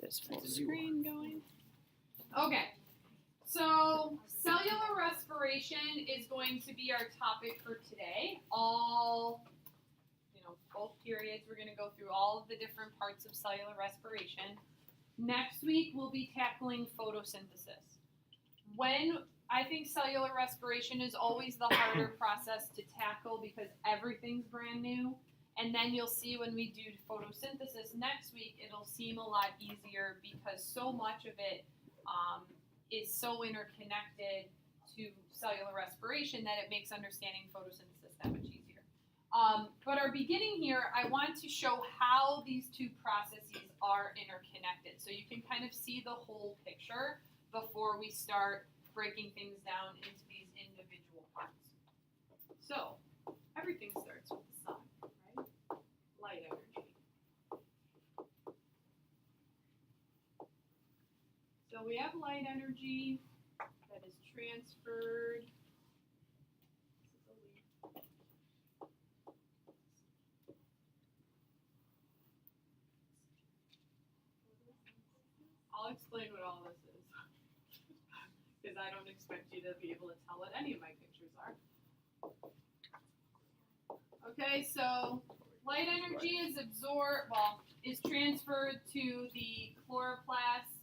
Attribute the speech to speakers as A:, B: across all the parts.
A: this full screen going.
B: Okay, so cellular respiration is going to be our topic for today. Both periods, we're going to go through all of the different parts of cellular respiration. Next week, we'll be tackling photosynthesis. I think cellular respiration is always the harder process to tackle because everything's brand new. And then you'll see when we do photosynthesis next week, it'll seem a lot easier because so much of it is so interconnected to cellular respiration that it makes understanding photosynthesis that much easier. But our beginning here, I want to show how these two processes are interconnected. So you can kind of see the whole picture before we start breaking things down into these individual parts. So everything starts with the sun, right? Light energy. So we have light energy that is transferred. I'll explain what all this is because I don't expect you to be able to tell what any of my pictures are. Okay, so light energy is transferred to the chloroplast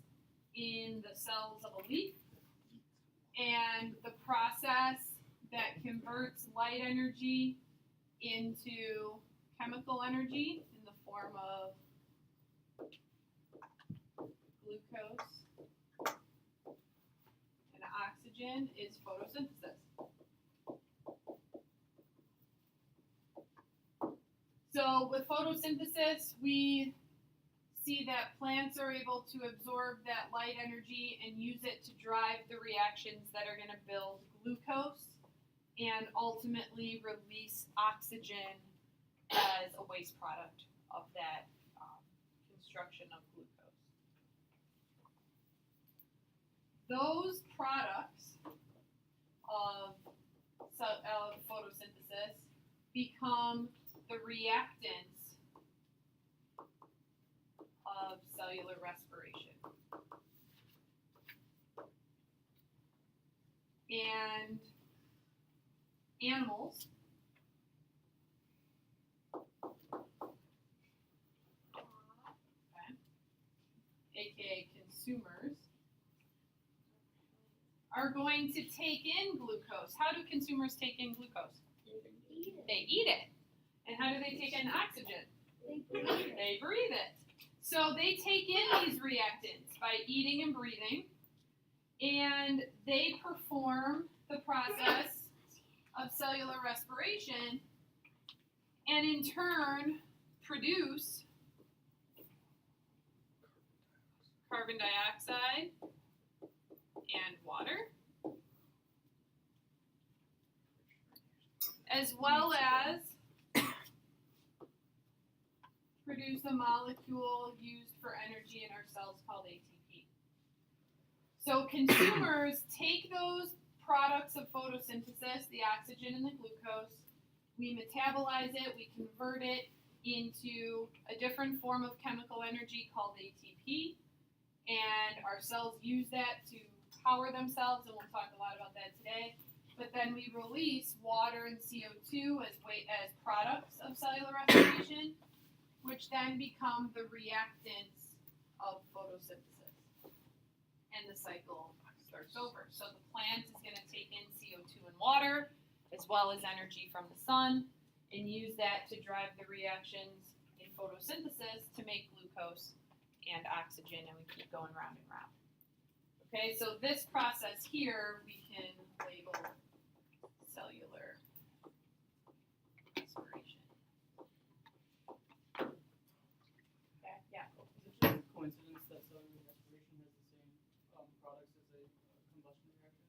B: in the cells of a leaf, and the process that converts light energy into chemical energy in the form of glucose and oxygen is photosynthesis. So with photosynthesis, we see that plants are able to absorb that light energy and use it to drive the reactions that are going to build glucose and ultimately release oxygen as a waste product of that construction of glucose. Those products of photosynthesis become the reactants of cellular respiration. And animals aka consumers, are going to take in glucose. How do consumers take in glucose? They eat it. And how do they take in oxygen? They breathe it. So they take in these reactants by eating and breathing, and they perform the process of cellular respiration and in turn produce carbon dioxide and water, as well as produce a molecule used for energy in our cells called ATP. So consumers take those products of photosynthesis, the oxygen and the glucose, we metabolize it, we convert it into a different form of chemical energy called ATP, and our cells use that to power themselves, and we'll talk a lot about that today. But then we release water and CO2 as products of cellular respiration, which then become the reactants of photosynthesis. And the cycle starts over. So the plant is going to take in CO2 and water, as well as energy from the sun, and use that to drive the reactions in photosynthesis to make glucose and oxygen, and we keep going round and round. Okay, so this process here we can label cellular respiration. Okay, yeah.
C: Is it just a coincidence that cellular respiration has the same products as a combustion reaction?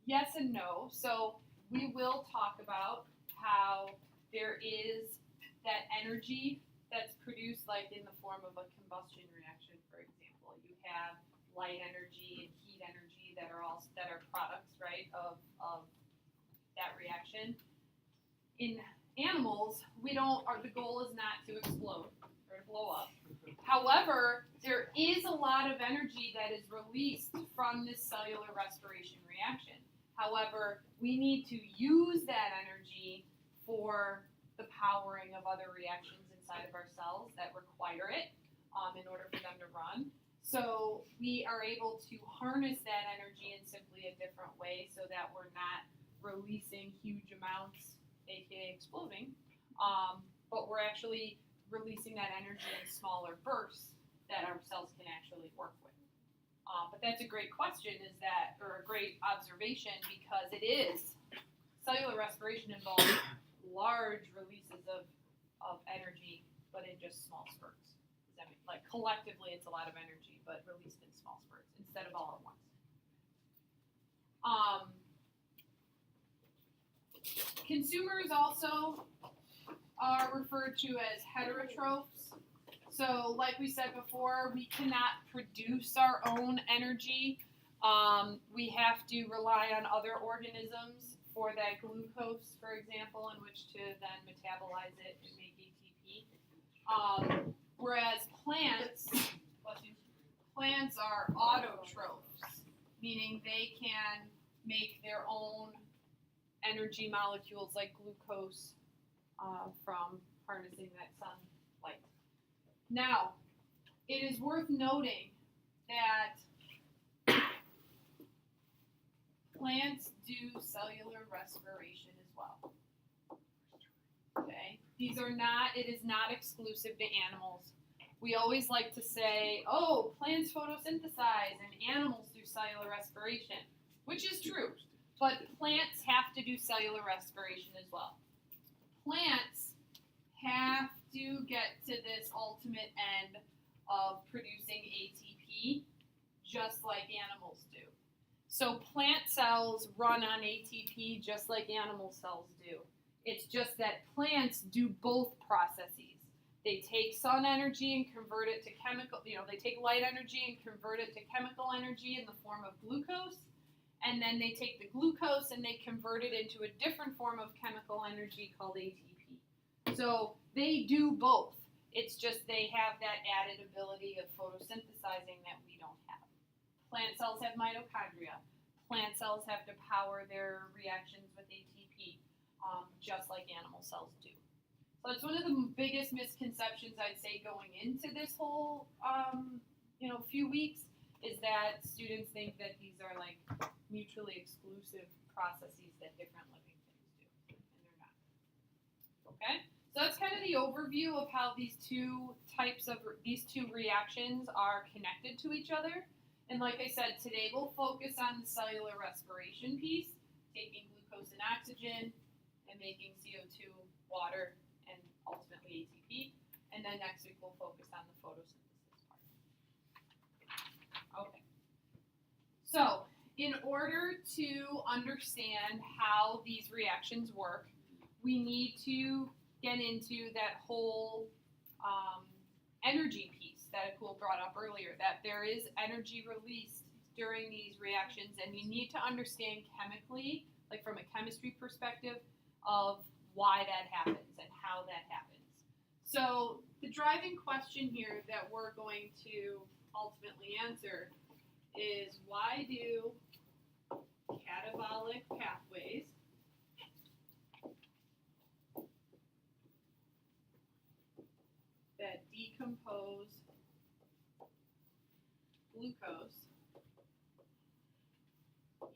B: Yes and no. So we will talk about how there is that energy that's produced like in the form of a combustion reaction, for example. You have light energy and heat energy that are products, right, of that reaction. In animals, the goal is not to explode or to blow up. However, there is a lot of energy that is released from this cellular respiration reaction. However, we need to use that energy for the powering of other reactions inside of our cells that require it in order for them to run. So we are able to harness that energy in simply a different way so that we're not releasing huge amounts, aka exploding, but we're actually releasing that energy in smaller bursts that our cells can actually work with. But that's a great question, or a great observation, because it is. Cellular respiration involves large releases of energy, but in just small spurts. Does that mean, like collectively it's a lot of energy, but released in small spurts instead of all at once. Consumers also are referred to as heterotrophs. So like we said before, we cannot produce our own energy. We have to rely on other organisms for that glucose, for example, in which to then metabolize it and make ATP. Whereas plants are autotrophs, meaning they can make their own energy molecules like glucose from harnessing that sunlight. Now, it is worth noting that plants do cellular respiration as well. Okay? It is not exclusive to animals. We always like to say, oh, plants photosynthesize and animals do cellular respiration, which is true. But plants have to do cellular respiration as well. Plants have to get to this ultimate end of producing ATP just like animals do. So plant cells run on ATP just like animal cells do. It's just that plants do both processes. They take sun energy and convert it to they take light energy and convert it to chemical energy in the form of glucose. And then they take the glucose and they convert it into a different form of chemical energy called ATP. So they do both. It's just they have that added ability of photosynthesizing that we don't have. Plant cells have mitochondria. Plant cells have to power their reactions with ATP, just like animal cells do. So that's one of the biggest misconceptions I'd say going into this whole few weeks, is that students think that these are like mutually exclusive processes that different living things do, and they're not. Okay, so that's kind of the overview of how these two reactions are connected to each other. And like I said, today we'll focus on the cellular respiration piece, taking glucose and oxygen and making CO2, water, and ultimately ATP. And then next week we'll focus on the photosynthesis part. Okay. So, in order to understand how these reactions work, we need to get into that whole energy piece that Akul brought up earlier, that there is energy released during these reactions, and you need to understand chemically, like from a chemistry perspective, of why that happens and how that happens. So the driving question here that we're going to ultimately answer is, why do catabolic pathways that decompose glucose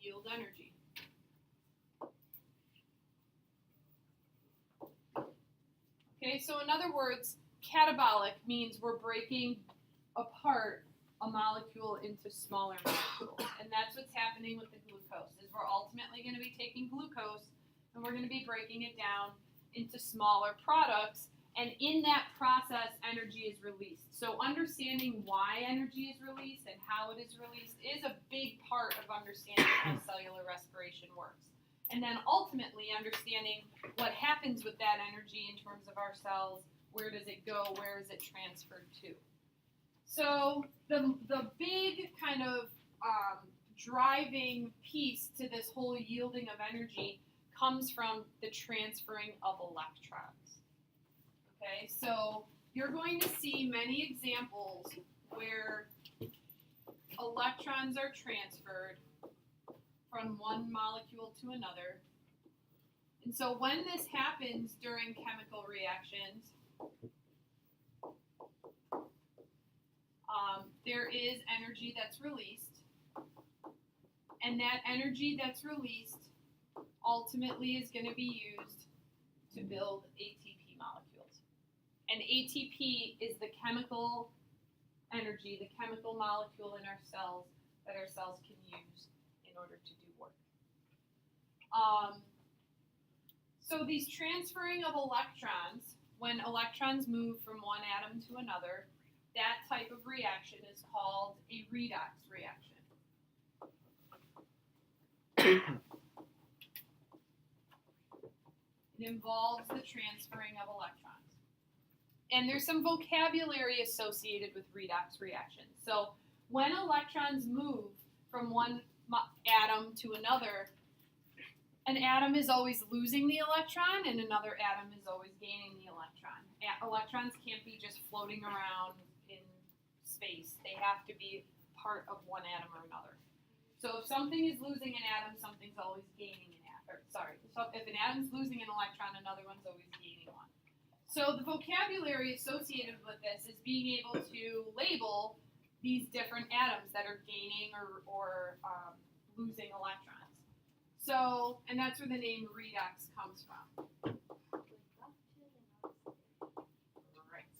B: yield energy? Okay, so in other words, catabolic means we're breaking apart a molecule into smaller molecules. And that's what's happening with the glucose, is we're ultimately going to be taking glucose and we're going to be breaking it down into smaller products. And in that process, energy is released. So understanding why energy is released and how it is released is a big part of understanding how cellular respiration works. And then ultimately understanding what happens with that energy in terms of our cells. Where does it go? Where is it transferred to? So the big kind of driving piece to this whole yielding of energy comes from the transferring of electrons. Okay, so you're going to see many examples where electrons are transferred from one molecule to another. And so when this happens during chemical reactions, there is energy that's released, and that energy that's released ultimately is going to be used to build ATP molecules. And ATP is the chemical energy, the chemical molecule in our cells that our cells can use in order to do work. So these transferring of electrons, when electrons move from one atom to another, that type of reaction is called a redox reaction. It involves the transferring of electrons. And there's some vocabulary associated with redox reactions. So when electrons move from one atom to another, an atom is always losing the electron and another atom is always gaining the electron. Electrons can't be just floating around in space. They have to be part of one atom or another. So if something is losing an atom, something's always gaining an atom. So if an atom's losing an electron, another one's always gaining one. So the vocabulary associated with this is being able to label these different atoms that are gaining or losing electrons. So, and that's where the name redox comes from. Right.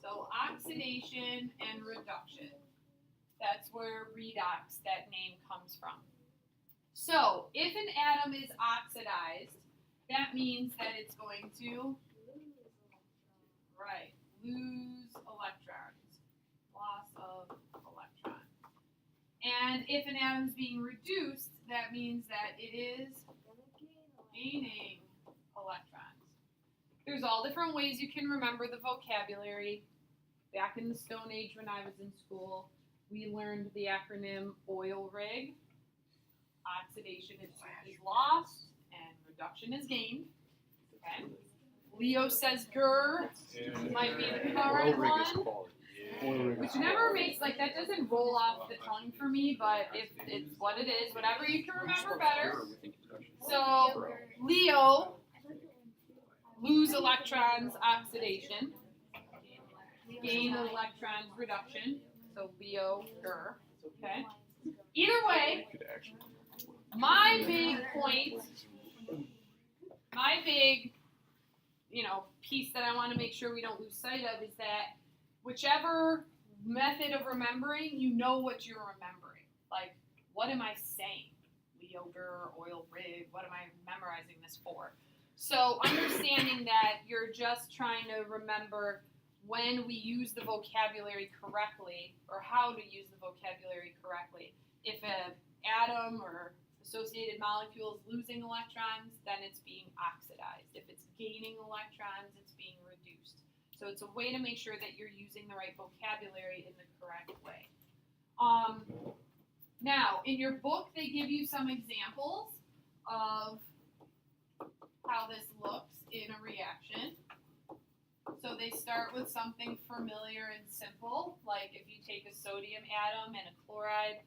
B: So oxidation and reduction. That's where redox, that name comes from. So if an atom is oxidized, that means that it's going to lose electrons, loss of electrons. And if an atom's being reduced, that means that it is gaining electrons. There's all different ways you can remember the vocabulary. Back in the Stone Age when I was in school, we learned the acronym oil rig. Oxidation is lost and reduction is gained. Okay. Leo says GER might be the correct one. Which never makes, like, that doesn't roll off the tongue for me, but if it's what it is, whatever you can remember better. So, Leo, lose electrons, oxidation. Gain electrons, reduction. So, Leo, GER. Okay? Either way, my big point, my big, piece that I want to make sure we don't lose sight of is that whichever method of remembering, you know what you're remembering. Like, what am I saying? Leoger, oil rig, what am I memorizing this for? So understanding that you're just trying to remember when we use the vocabulary correctly, or how to use the vocabulary correctly. If an atom or associated molecule is losing electrons, then it's being oxidized. If it's gaining electrons, it's being reduced. So it's a way to make sure that you're using the right vocabulary in the correct way. Now, in your book, they give you some examples of how this looks in a reaction. So they start with something familiar and simple, like if you take a sodium atom and a chloride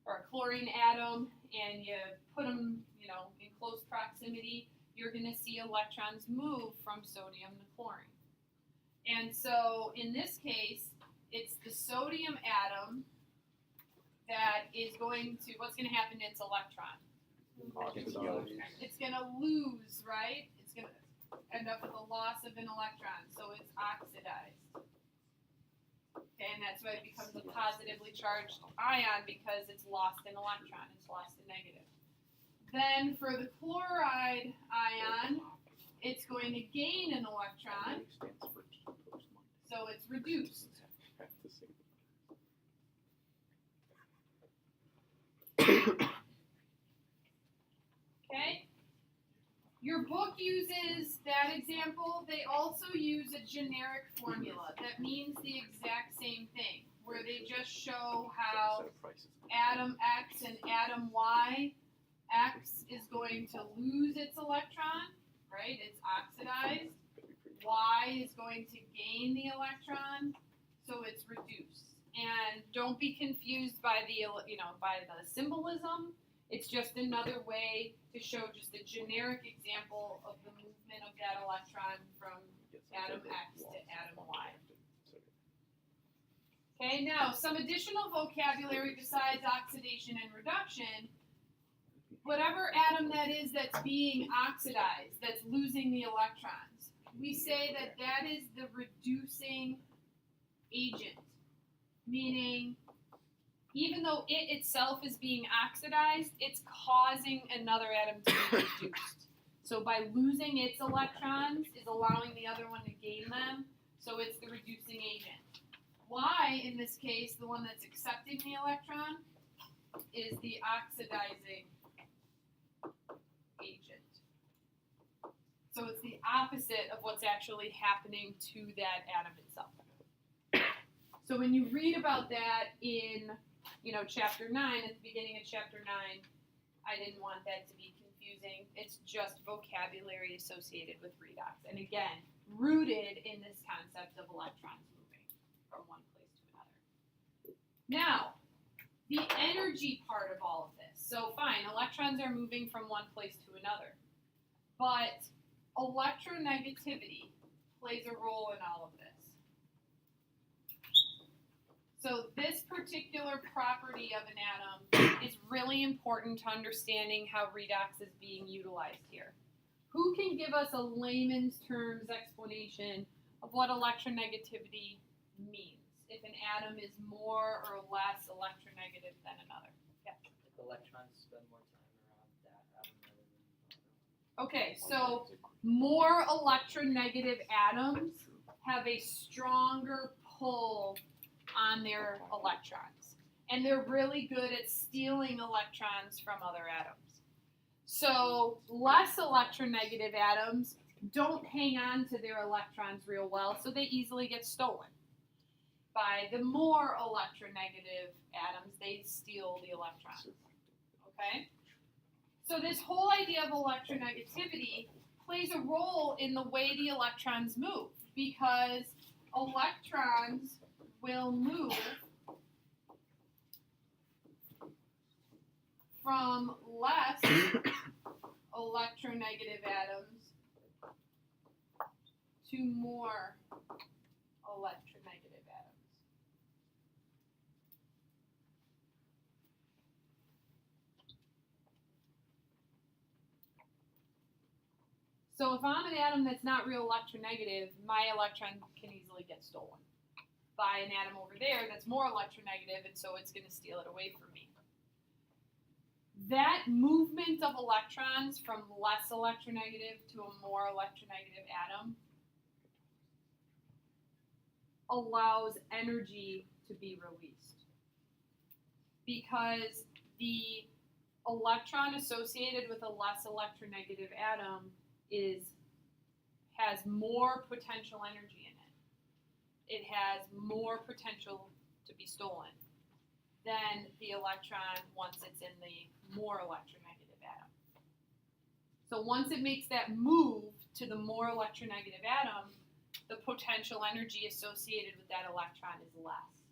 B: or a chlorine atom and you put them, in close proximity, you're going to see electrons move from sodium to chlorine. And so in this case, it's the sodium atom that is what's going to happen to its electron? It's going to lose, right? It's going to end up with a loss of an electron, so it's oxidized. Okay, and that's why it becomes a positively charged ion, because it's lost an electron, it's lost a negative. Then for the chloride ion, it's going to gain an electron, so it's reduced. Okay? Your book uses that example. They also use a generic formula that means the exact same thing, where they just show how atom X and atom Y, X is going to lose its electron, right? It's oxidized. Y is going to gain the electron, so it's reduced. And don't be confused by by the symbolism. It's just another way to show just a generic example of the movement of that electron from atom X to atom Y. Okay, now some additional vocabulary besides oxidation and reduction. Whatever atom that is that's being oxidized, that's losing the electrons, we say that that is the reducing agent. Meaning, even though it itself is being oxidized, it's causing another atom to be reduced. So by losing its electrons is allowing the other one to gain them, so it's the reducing agent. Y, in this case, the one that's accepting the electron, is the oxidizing agent. So it's the opposite of what's actually happening to that atom itself. So when you read about that in, chapter 9, at the beginning of chapter 9, I didn't want that to be confusing. It's just vocabulary associated with redox. And again, rooted in this concept of electrons moving from one place to another. Now, the energy part of all of this. So fine, electrons are moving from one place to another. But electronegativity plays a role in all of this. So this particular property of an atom is really important to understanding how redox is being utilized here. Who can give us a layman's terms explanation of what electronegativity means? If an atom is more or less electronegative than another. Yeah.
A: If electrons spend more time around that atom rather than
B: Okay, so more electronegative atoms have a stronger pull on their electrons. And they're really good at stealing electrons from other atoms. So less electronegative atoms don't hang on to their electrons real well, so they easily get stolen. By the more electronegative atoms, they steal the electrons. Okay? So this whole idea of electronegativity plays a role in the way the electrons move, because electrons will move from less electronegative atoms to more electronegative atoms. So if I'm an atom that's not real electronegative, my electron can easily get stolen by an atom over there that's more electronegative, and so it's going to steal it away from me. That movement of electrons from less electronegative to a more electronegative atom allows energy to be released. Because the electron associated with a less electronegative atom has more potential energy in it. It has more potential to be stolen than the electron once it's in the more electronegative atom. So once it makes that move to the more electronegative atom, the potential energy associated with that electron is less.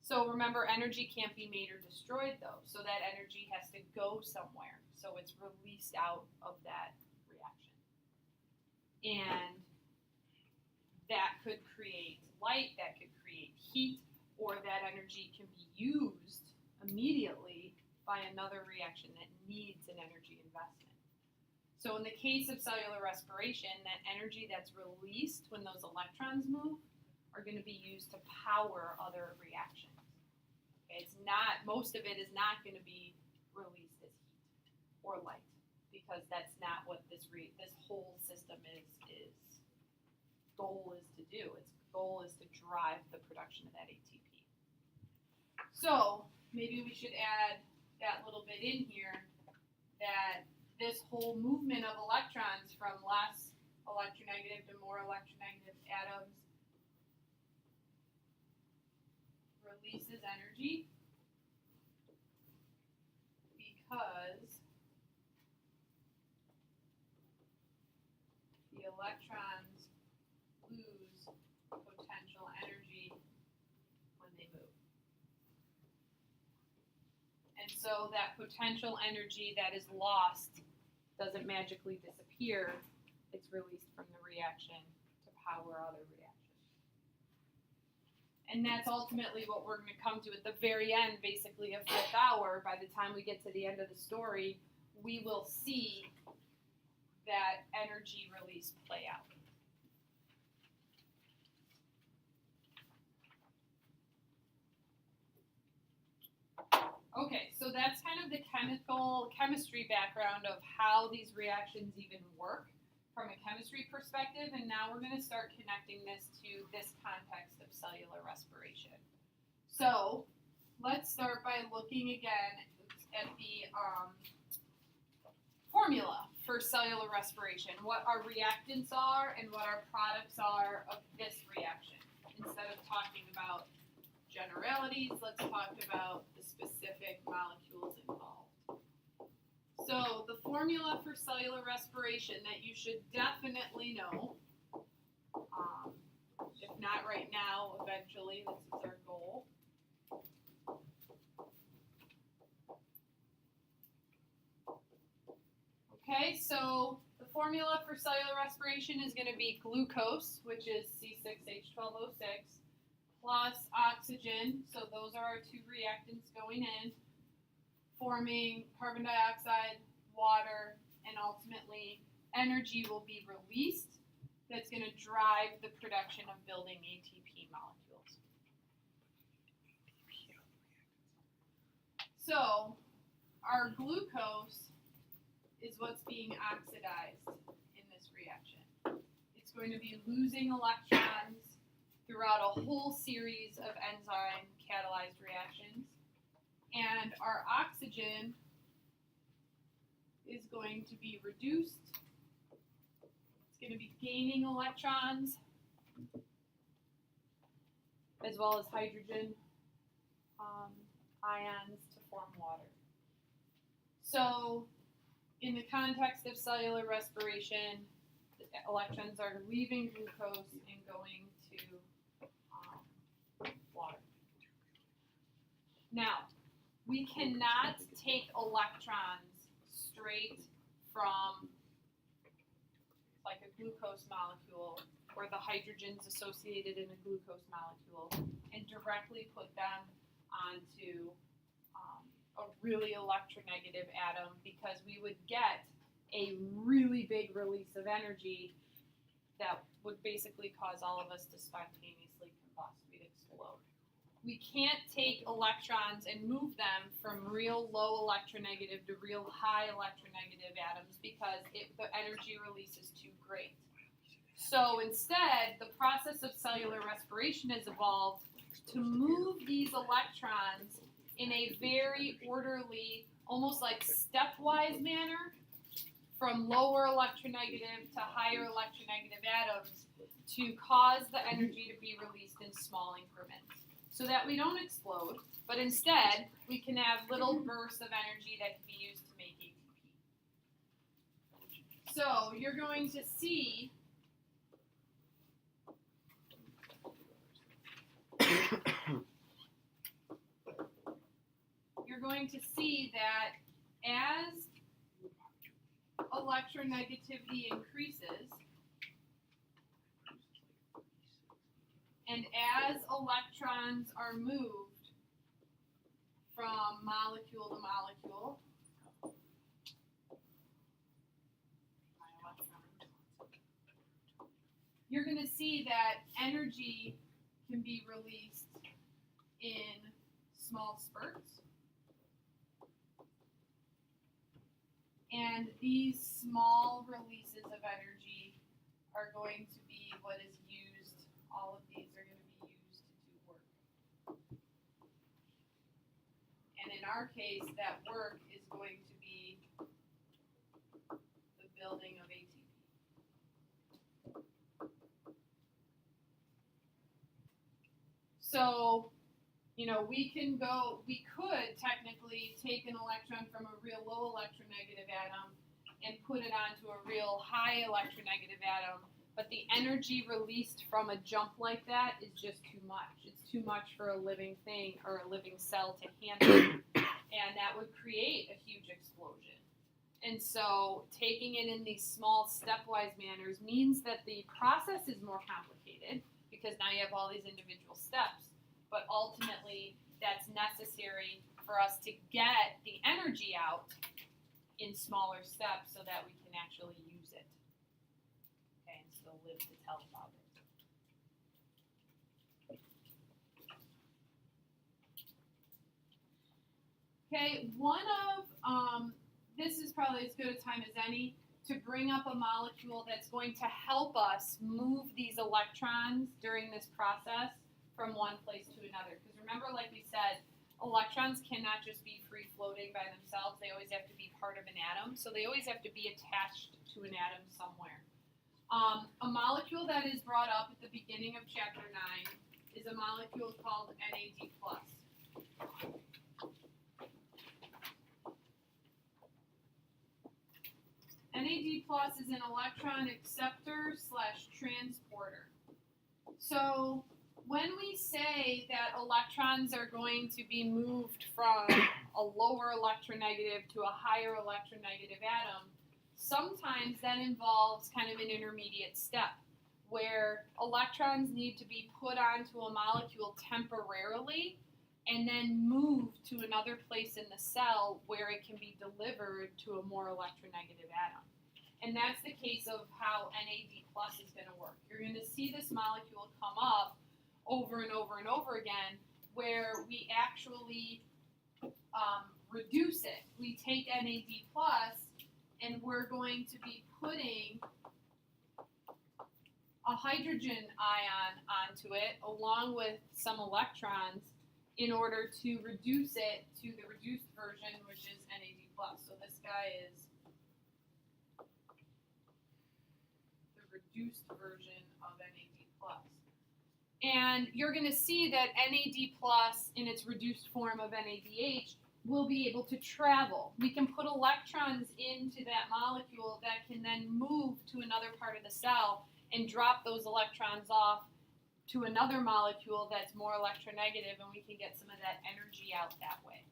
B: So remember, energy can't be made or destroyed though, so that energy has to go somewhere. So it's released out of that reaction. And that could create light, that could create heat, or that energy can be used immediately by another reaction that needs an energy investment. So in the case of cellular respiration, that energy that's released when those electrons move are going to be used to power other reactions. Okay, most of it is not going to be released as heat or light, because that's not what this whole system goal is to do. Its goal is to drive the production of that ATP. So maybe we should add that little bit in here, that this whole movement of electrons from less electronegative to more electronegative atoms releases energy because the electrons And so that potential energy that is lost doesn't magically disappear. It's released from the reaction to power other reactions. And that's ultimately what we're going to come to at the very end, basically, of fifth hour. By the time we get to the end of the story, we will see that energy release play out. Okay, so that's kind of the chemistry background of how these reactions even work from a chemistry perspective, and now we're going to start connecting this to this context of cellular respiration. So let's start by looking again at the formula for cellular respiration, what our reactants are and what our products are of this reaction. Instead of talking about generalities, let's talk about the specific molecules involved. So the formula for cellular respiration that you should definitely know, if not right now, eventually, this is our goal. Okay, so the formula for cellular respiration is going to be glucose, which is C6H12O6, plus oxygen, so those are our two reactants going in, forming carbon dioxide, water, and ultimately energy will be released that's going to drive the production of building ATP molecules. So our glucose is what's being oxidized in this reaction. It's going to be losing electrons throughout a whole series of enzyme catalyzed reactions. And our oxygen is going to be reduced. It's going to be gaining electrons as well as hydrogen ions to form water. So in the context of cellular respiration, the electrons are leaving glucose and going to water. Now, we cannot take electrons straight from like a glucose molecule or the hydrogens associated in a glucose molecule and directly put them onto a really electronegative atom, because we would get a really big release of energy that would basically cause all of us to spontaneously combust. We'd explode. We can't take electrons and move them from real low electronegative to real high electronegative atoms because the energy release is too great. So instead, the process of cellular respiration has evolved to move these electrons in a very orderly, almost like stepwise manner from lower electronegative to higher electronegative atoms to cause the energy to be released in small increments so that we don't explode, but instead we can have little bursts of energy that can be used to make ATP. So you're going to see that as electronegativity increases and as electrons are moved from molecule to molecule, you're going to see that energy can be released in small spurts. And these small releases of energy are going to be what is used, all of these are going to be used to do work. And in our case, that work is going to be the building of ATP. So, we could technically take an electron from a real low electronegative atom and put it onto a real high electronegative atom, but the energy released from a jump like that is just too much. It's too much for a living thing or a living cell to handle. and that would create a huge explosion. And so taking it in these small stepwise manners means that the process is more complicated because now you have all these individual steps. But ultimately, that's necessary for us to get the energy out in smaller steps so that we can actually use it. Okay, and still live to tell about it. Okay, this is probably as good a time as any to bring up a molecule that's going to help us move these electrons during this process from one place to another. Because remember, like we said, electrons cannot just be free floating by themselves. They always have to be part of an atom. So they always have to be attached to an atom somewhere. A molecule that is brought up at the beginning of chapter 9 is a molecule called NAD+. NAD+ is an electron acceptor / transporter. So when we say that electrons are going to be moved from a lower electronegative to a higher electronegative atom, sometimes that involves kind of an intermediate step where electrons need to be put onto a molecule temporarily and then moved to another place in the cell where it can be delivered to a more electronegative atom. And that's the case of how NAD+ is going to work. You're going to see this molecule come up over and over and over again where we actually reduce it. We take NAD+ and we're going to be putting a hydrogen ion onto it along with some electrons in order to reduce it to the reduced version, which is NAD+. So this guy is the reduced version of NAD+. And you're going to see that NAD+ in its reduced form of NADH will be able to travel. We can put electrons into that molecule that can then move to another part of the cell and drop those electrons off to another molecule that's more electronegative, and we can get some of that energy out that way.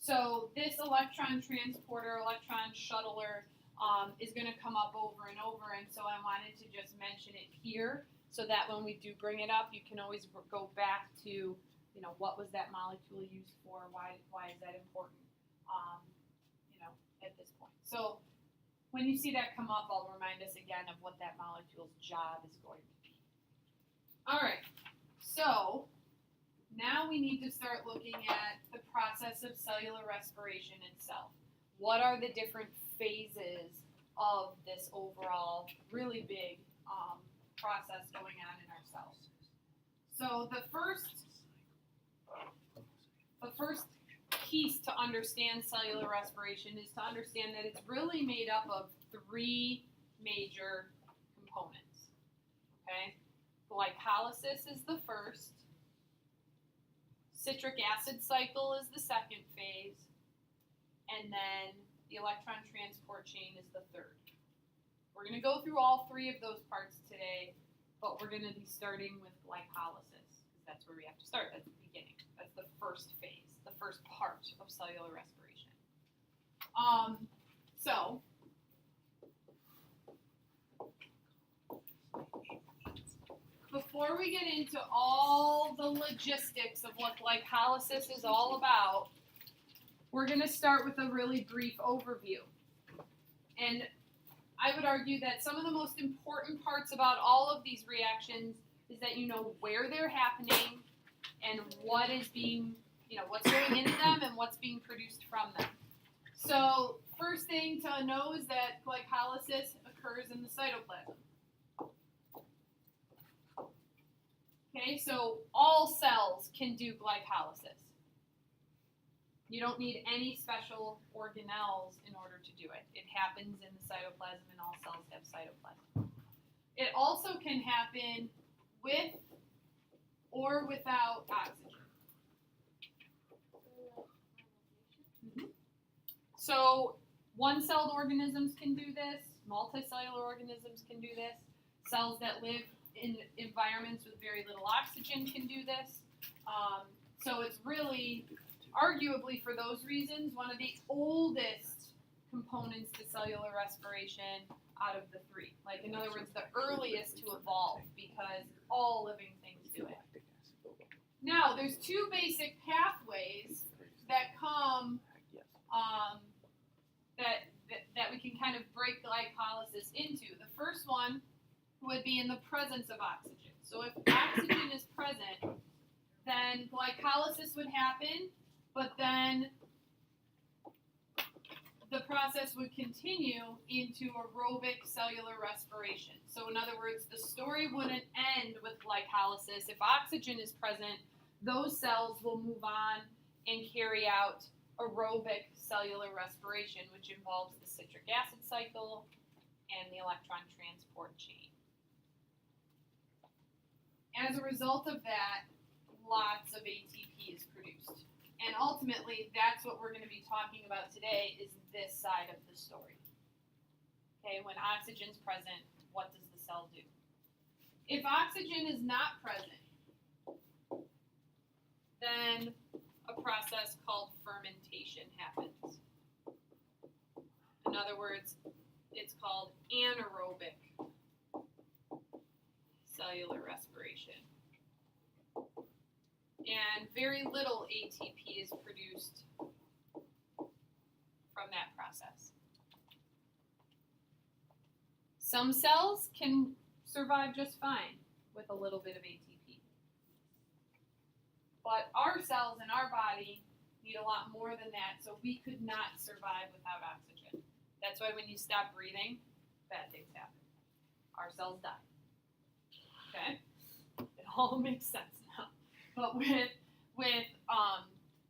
B: So this electron transporter, electron shuttler, is going to come up over and over, and so I wanted to just mention it here so that when we do bring it up, you can always go back to, you know, what was that molecule used for, why is that important, you know, at this point. So when you see that come up, I'll remind us again of what that molecule's job is going to be. All right, so now we need to start looking at the process of cellular respiration itself. What are the different phases of this overall really big process going on in our cells? So the first piece to understand cellular respiration is to understand that it's really made up of 3 major components, okay? Glycolysis is the first, citric acid cycle is the second phase, and then the electron transport chain is the third. We're going to go through all 3 of those parts today, but we're going to be starting with glycolysis, because that's where we have to start. That's the beginning. That's the first phase, the first part of cellular respiration. So before we get into all the logistics of what glycolysis is all about, we're going to start with a really brief overview. And I would argue that some of the most important parts about all of these reactions is that you know where they're happening and what is being, you know, what's going into them and what's being produced from them. So first thing to know is that glycolysis occurs in the cytoplasm. Okay, so all cells can do glycolysis. You don't need any special organelles in order to do it. It happens in the cytoplasm, and all cells have cytoplasm. It also can happen with or without oxygen. So one-celled organisms can do this. Multicellular organisms can do this. Cells that live in environments with very little oxygen can do this. So it's really arguably for those reasons, one of the oldest components to cellular respiration out of the three. Like, in other words, the earliest to evolve, because all living things do it. Now, there's two basic pathways that come that we can kind of break glycolysis into. The first one would be in the presence of oxygen. So if oxygen is present, then glycolysis would happen, but then the process would continue into aerobic cellular respiration. So in other words, the story wouldn't end with glycolysis. If oxygen is present, those cells will move on and carry out aerobic cellular respiration, which involves the citric acid cycle and the electron transport chain. As a result of that, lots of ATP is produced. And ultimately, that's what we're going to be talking about today, is this side of the story. Okay, when oxygen's present, what does the cell do? If oxygen is not present, then a process called fermentation happens. In other words, it's called anaerobic cellular respiration. And very little ATP is produced from that process. Some cells can survive just fine with a little bit of ATP. But our cells in our body need a lot more than that, so we could not survive without oxygen. That's why when you stop breathing, bad things happen. Our cells die. Okay? It all makes sense now. But with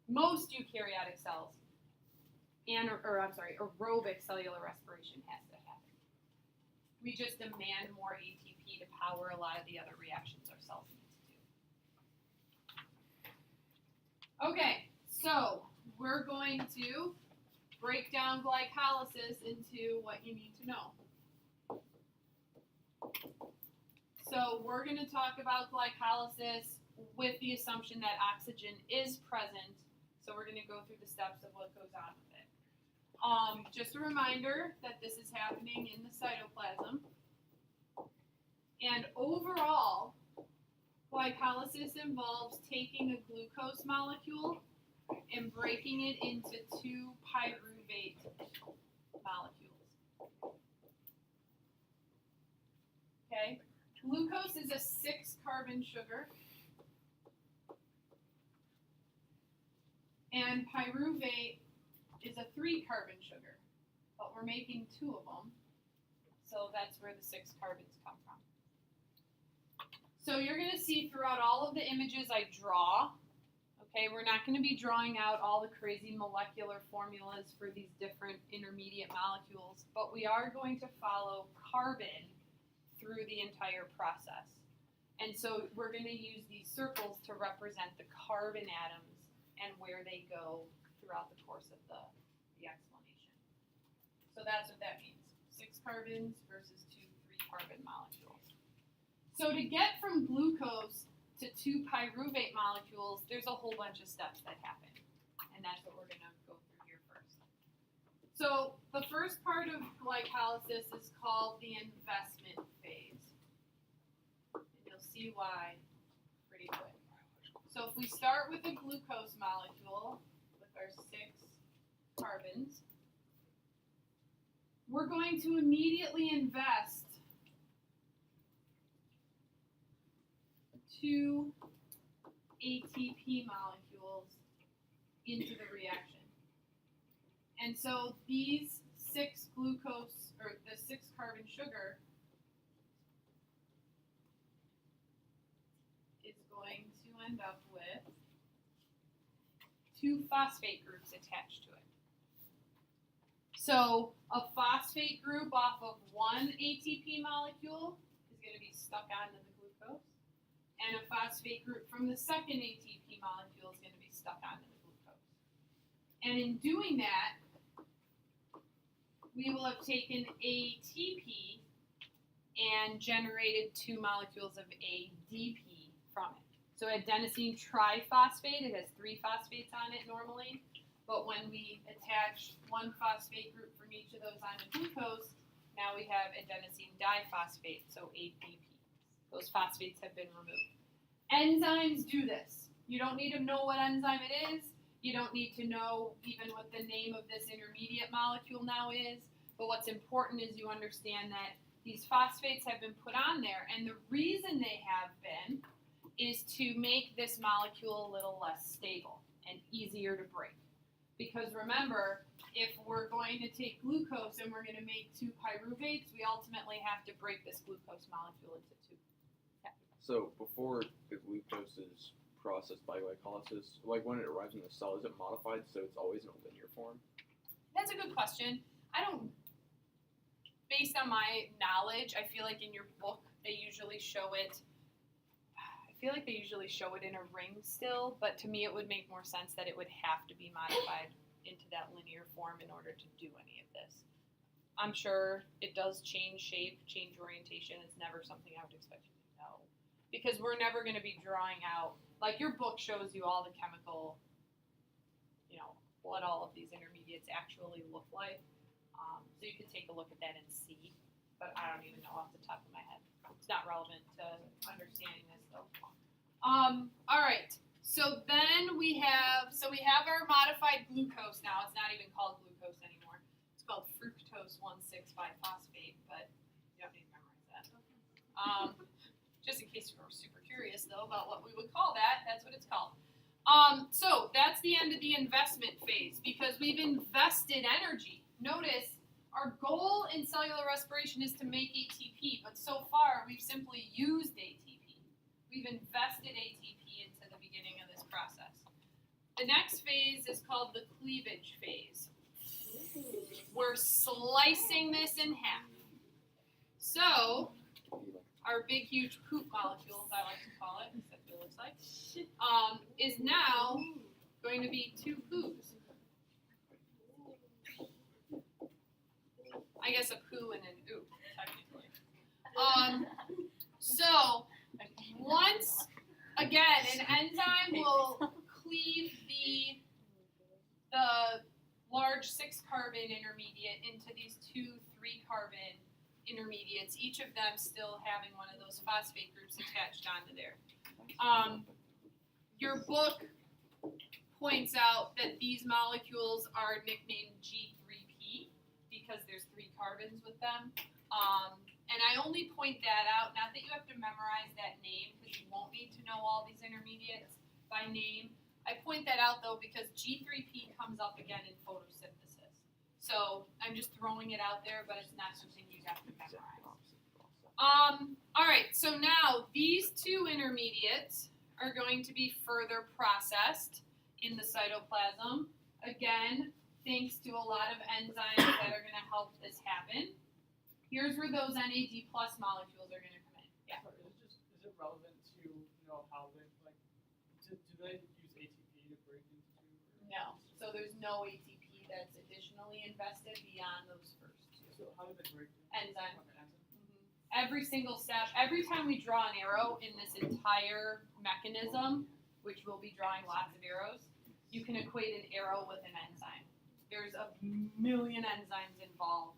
B: most eukaryotic cells, aerobic cellular respiration has to happen. We just demand more ATP to power a lot of the other reactions our cells need to do. Okay, so we're going to break down glycolysis into what you need to know. So we're going to talk about glycolysis with the assumption that oxygen is present. So we're going to go through the steps of what goes on with it. Just a reminder that this is happening in the cytoplasm. And overall, glycolysis involves taking a glucose molecule and breaking it into two pyruvate molecules. Okay? Glucose is a 6-carbon sugar. And pyruvate is a 3-carbon sugar. But we're making 2 of them. So that's where the 6 carbons come from. So you're going to see throughout all of the images I draw, okay, we're not going to be drawing out all the crazy molecular formulas for these different intermediate molecules, but we are going to follow carbon through the entire process. And so we're going to use these circles to represent the carbon atoms and where they go throughout the course of the explanation. So that's what that means. 6 carbons versus 2 3-carbon molecules. So to get from glucose to 2 pyruvate molecules, there's a whole bunch of steps that happen. And that's what we're going to go through here first. So the first part of glycolysis is called the investment phase. And you'll see why pretty quick. So if we start with a glucose molecule with our 6 carbons, we're going to immediately invest 2 ATP molecules into the reaction. And so these 6 glucose, or the 6 carbon sugar, is going to end up with 2 phosphate groups attached to it. So a phosphate group off of 1 ATP molecule is going to be stuck onto the glucose. And a phosphate group from the second ATP molecule is going to be stuck onto the glucose. And in doing that, we will have taken ATP and generated 2 molecules of ADP from it. So adenosine triphosphate, it has 3 phosphates on it normally, but when we attach 1 phosphate group from each of those onto glucose, now we have adenosine diphosphate, so ADP. Those phosphates have been removed. Enzymes do this. You don't need to know what enzyme it is. You don't need to know even what the name of this intermediate molecule now is. But what's important is you understand that these phosphates have been put on there, and the reason they have been is to make this molecule a little less stable and easier to break. Because remember, if we're going to take glucose and we're going to make 2 pyruvates, we ultimately have to break this glucose molecule into 2. Yeah.
D: So before the glucose is processed by glycolysis, like when it arrives in the cell, is it modified so it's always in a linear form?
B: That's a good question. Based on my knowledge, I feel like in your book they usually show it. I feel like they usually show it in a ring still, but to me it would make more sense that it would have to be modified into that linear form in order to do any of this. I'm sure it does change shape, change orientation. It's never something I would expect you to know, because we're never going to be drawing out, like your book shows you all the chemical, what all of these intermediates actually look like. So you could take a look at that and see, but I don't even know off the top of my head. It's not relevant to understanding this though. All right. So then we have our modified glucose now. It's not even called glucose anymore. It's called fructose 1,6-biphosphate, but you don't need to memorize that. Just in case you were super curious though about what we would call that, that's what it's called. So that's the end of the investment phase because we've invested energy. Notice our goal in cellular respiration is to make ATP, but so far we've simply used ATP. We've invested ATP into the beginning of this process. The next phase is called the cleavage phase. We're slicing this in half. So our big, huge poop molecules, I like to call it, that's what it looks like, is now going to be 2 poos. I guess a poo and an oop, technically. So once again, an enzyme will cleave the large 6-carbon intermediate into these 2 3-carbon intermediates, each of them still having one of those phosphate groups attached onto there. Your book points out that these molecules are nicknamed G3P because there's 3 carbons with them. And I only point that out, not that you have to memorize that name because you won't need to know all these intermediates by name. I point that out though because G3P comes up again in photosynthesis. So I'm just throwing it out there, but it's not something you have to memorize. All right, so now these 2 intermediates are going to be further processed in the cytoplasm. Again, thanks to a lot of enzymes that are going to help this happen. Here's where those NAD+ molecules are going to come in. Yeah.
C: Is it relevant to know how they do they use ATP to break into 2?
B: No. So there's no ATP that's additionally invested beyond those first 2.
C: So how do they break?
B: Enzyme.
C: Okay, enzyme.
B: Every single step, every time we draw an arrow in this entire mechanism, which we'll be drawing lots of arrows, you can equate an arrow with an enzyme. There's a million enzymes involved,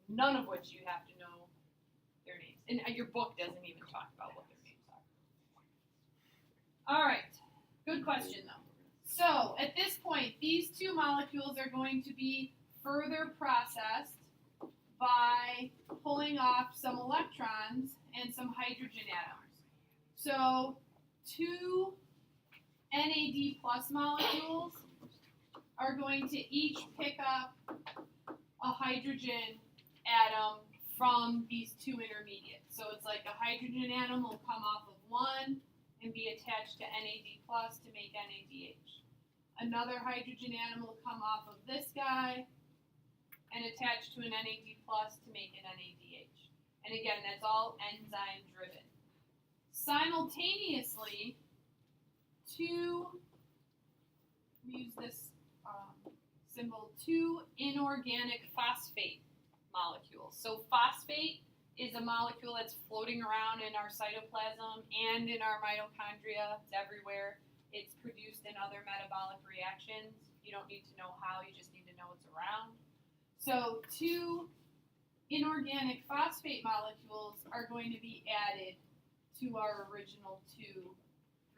B: none of which you have to know their names. And your book doesn't even talk about what their names are. All right, good question though. So at this point, these 2 molecules are going to be further processed by pulling off some electrons and some hydrogen atoms. So 2 NAD+ molecules are going to each pick up a hydrogen atom from these 2 intermediates. So it's like a hydrogen atom will come off of one and be attached to NAD+ to make NADH. Another hydrogen atom will come off of this guy and attach to an NAD+ to make an NADH. And again, that's all enzyme driven. Simultaneously, we use this symbol, 2 inorganic phosphate molecules. So phosphate is a molecule that's floating around in our cytoplasm and in our mitochondria. It's everywhere. It's produced in other metabolic reactions. You don't need to know how, you just need to know it's around. So 2 inorganic phosphate molecules are going to be added to our original 2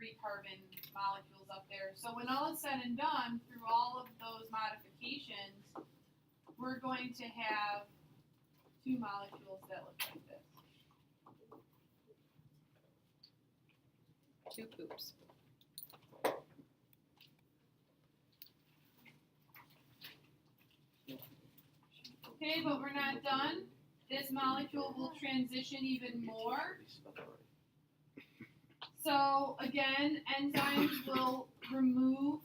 B: 3-carbon molecules up there. So when all is said and done, through all of those modifications, we're going to have 2 molecules that look like this. 2 poops. Okay, but we're not done. This molecule will transition even more. So again, enzymes will remove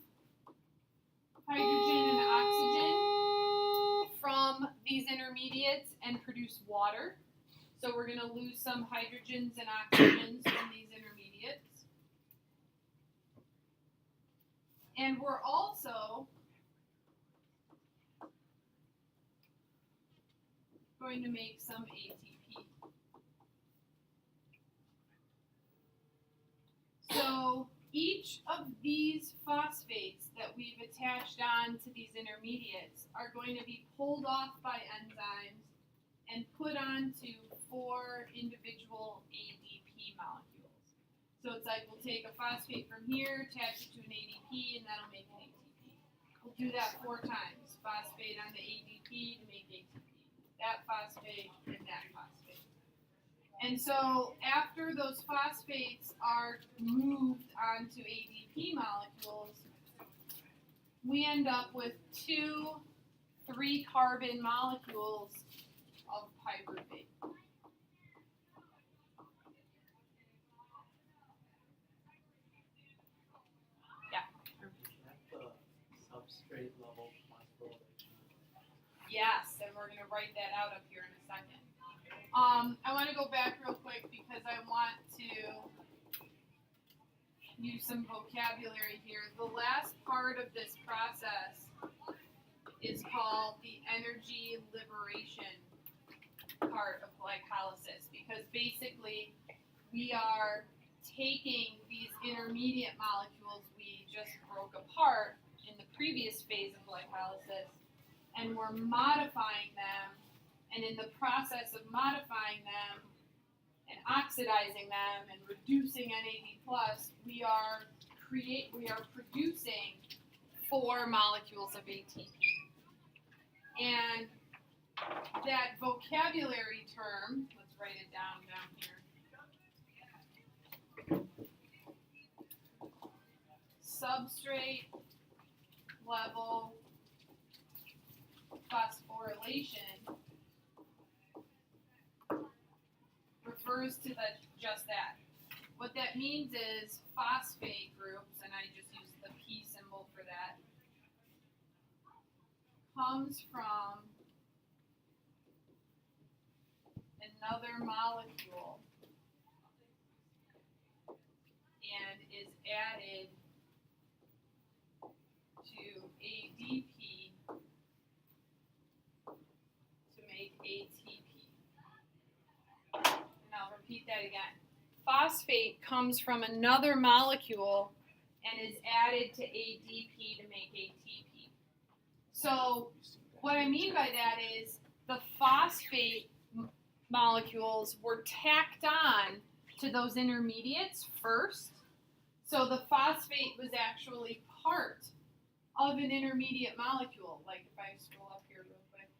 B: hydrogen and oxygen from these intermediates and produce water. So we're going to lose some hydrogens and oxygens from these intermediates. And we're also going to make some ATP. So each of these phosphates that we've attached on to these intermediates are going to be pulled off by enzymes and put onto 4 individual ADP molecules. So it's like we'll take a phosphate from here, attach it to an ADP, and that'll make an ATP. We'll do that 4 times. Phosphate on the ADP to make ATP. That phosphate and that phosphate. And so after those phosphates are moved onto ADP molecules, we end up with 2 3-carbon molecules of pyruvate. Yeah.
A: That's the substrate level phosphorylation.
B: Yes, and we're going to write that out up here in a second. I want to go back real quick because I want to use some vocabulary here. The last part of this process is called the energy liberation part of glycolysis, because basically we are taking these intermediate molecules we just broke apart in the previous phase of glycolysis and we're modifying them. And in the process of modifying them and oxidizing them and reducing NAD+, we are producing 4 molecules of ATP. And that vocabulary term, let's write it down here. Substrate level phosphorylation refers to just that. What that means is phosphate groups, and I just use the P symbol for that, comes from another molecule and is added to ADP to make ATP. And I'll repeat that again. Phosphate comes from another molecule and is added to ADP to make ATP. So what I mean by that is the phosphate molecules were tacked on to those intermediates first. So the phosphate was actually part of an intermediate molecule. Like if I scroll up here real quick.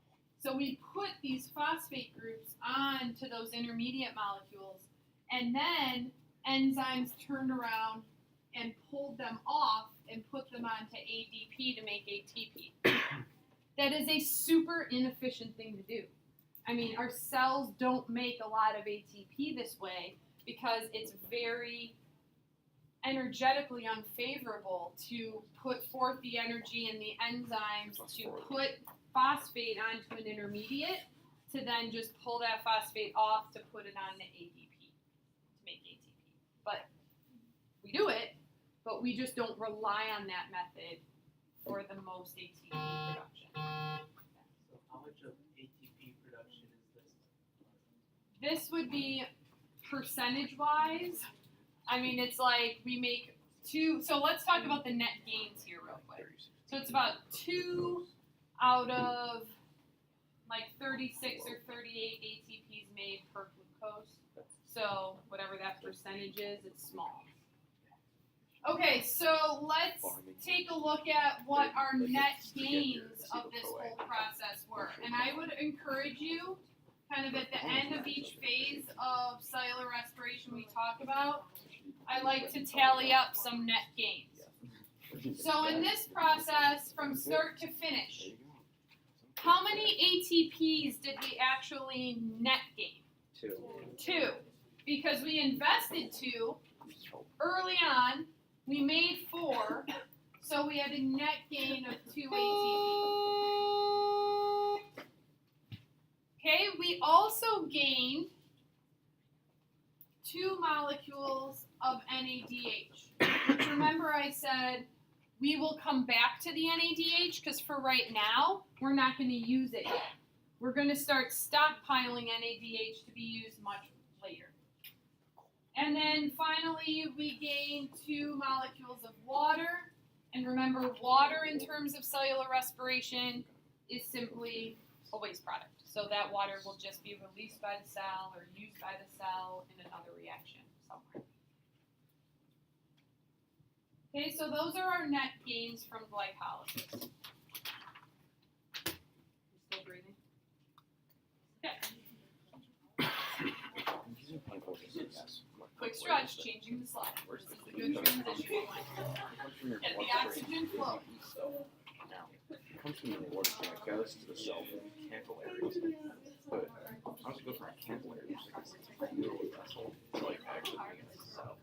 B: So we put these phosphate groups on to those intermediate molecules, and then enzymes turned around and pulled them off and put them onto ADP to make ATP. That is a super inefficient thing to do. I mean, our cells don't make a lot of ATP this way because it's very energetically unfavorable to put forth the energy and the enzymes to put phosphate onto an intermediate to then just pull that phosphate off to put it on the ADP to make ATP. But we do it, but we just don't rely on that method for the most ATP production.
A: So how much of ATP production is this?
B: this would be percentage-wise. I mean, it's like we make 2. So let's talk about the net gains here real quick. So it's about 2 out of like 36 or 38 ATPs made per glucose. So whatever that percentage is, it's small. Okay, so let's take a look at what our net gains of this whole process were. And I would encourage you, kind of at the end of each phase of cellular respiration we talk about, I like to tally up some net gains. So in this process, from start to finish, how many ATPs did we actually net gain? 2. Because we invested 2 early on. We made 4, so we had a net gain of 2 ATPs. Okay, we also gained 2 molecules of NADH, which remember I said we will come back to the NADH because for right now, we're not going to use it yet. We're going to start stockpiling NADH to be used much later. And then finally, we gain 2 molecules of water. And remember, water in terms of cellular respiration is simply a waste product. So that water will just be released by the cell or used by the cell in another reaction somewhere. Okay, so those are our net gains from glycolysis. You still breathing? Okay. Quick stretch, changing the slide. This is the good transition point. Get the oxygen flow.
D: It comes from the bloodstream, it goes to the cell from capillaries. But how does it go from a capillary, which is like a little vessel, to like actually being a cell?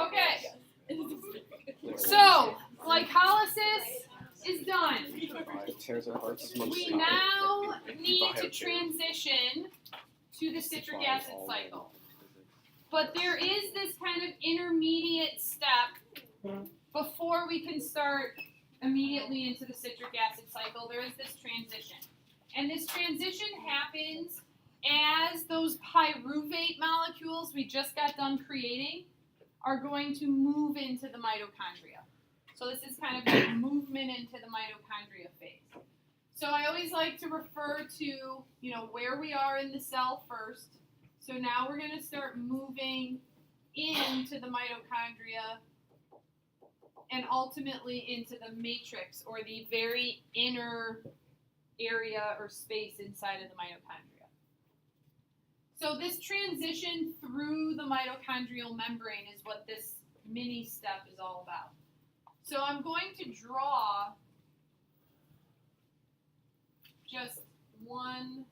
B: Okay. So, glycolysis is done.
D: It tears apart so much
B: We
D: stuff.
B: now need to transition to the citric acid cycle. But there is this kind of intermediate step before we can start immediately into the citric acid cycle. There is this transition. And this transition happens as those pyruvate molecules we just got done creating are going to move into the mitochondria. So this is kind of the movement into the mitochondria phase. So I always like to refer to, where we are in the cell first. So now we're going to start moving into the mitochondria and ultimately into the matrix or the very inner area or space inside of the mitochondria. So this transition through the mitochondrial membrane is what this mini step is all about. So I'm going to draw just one.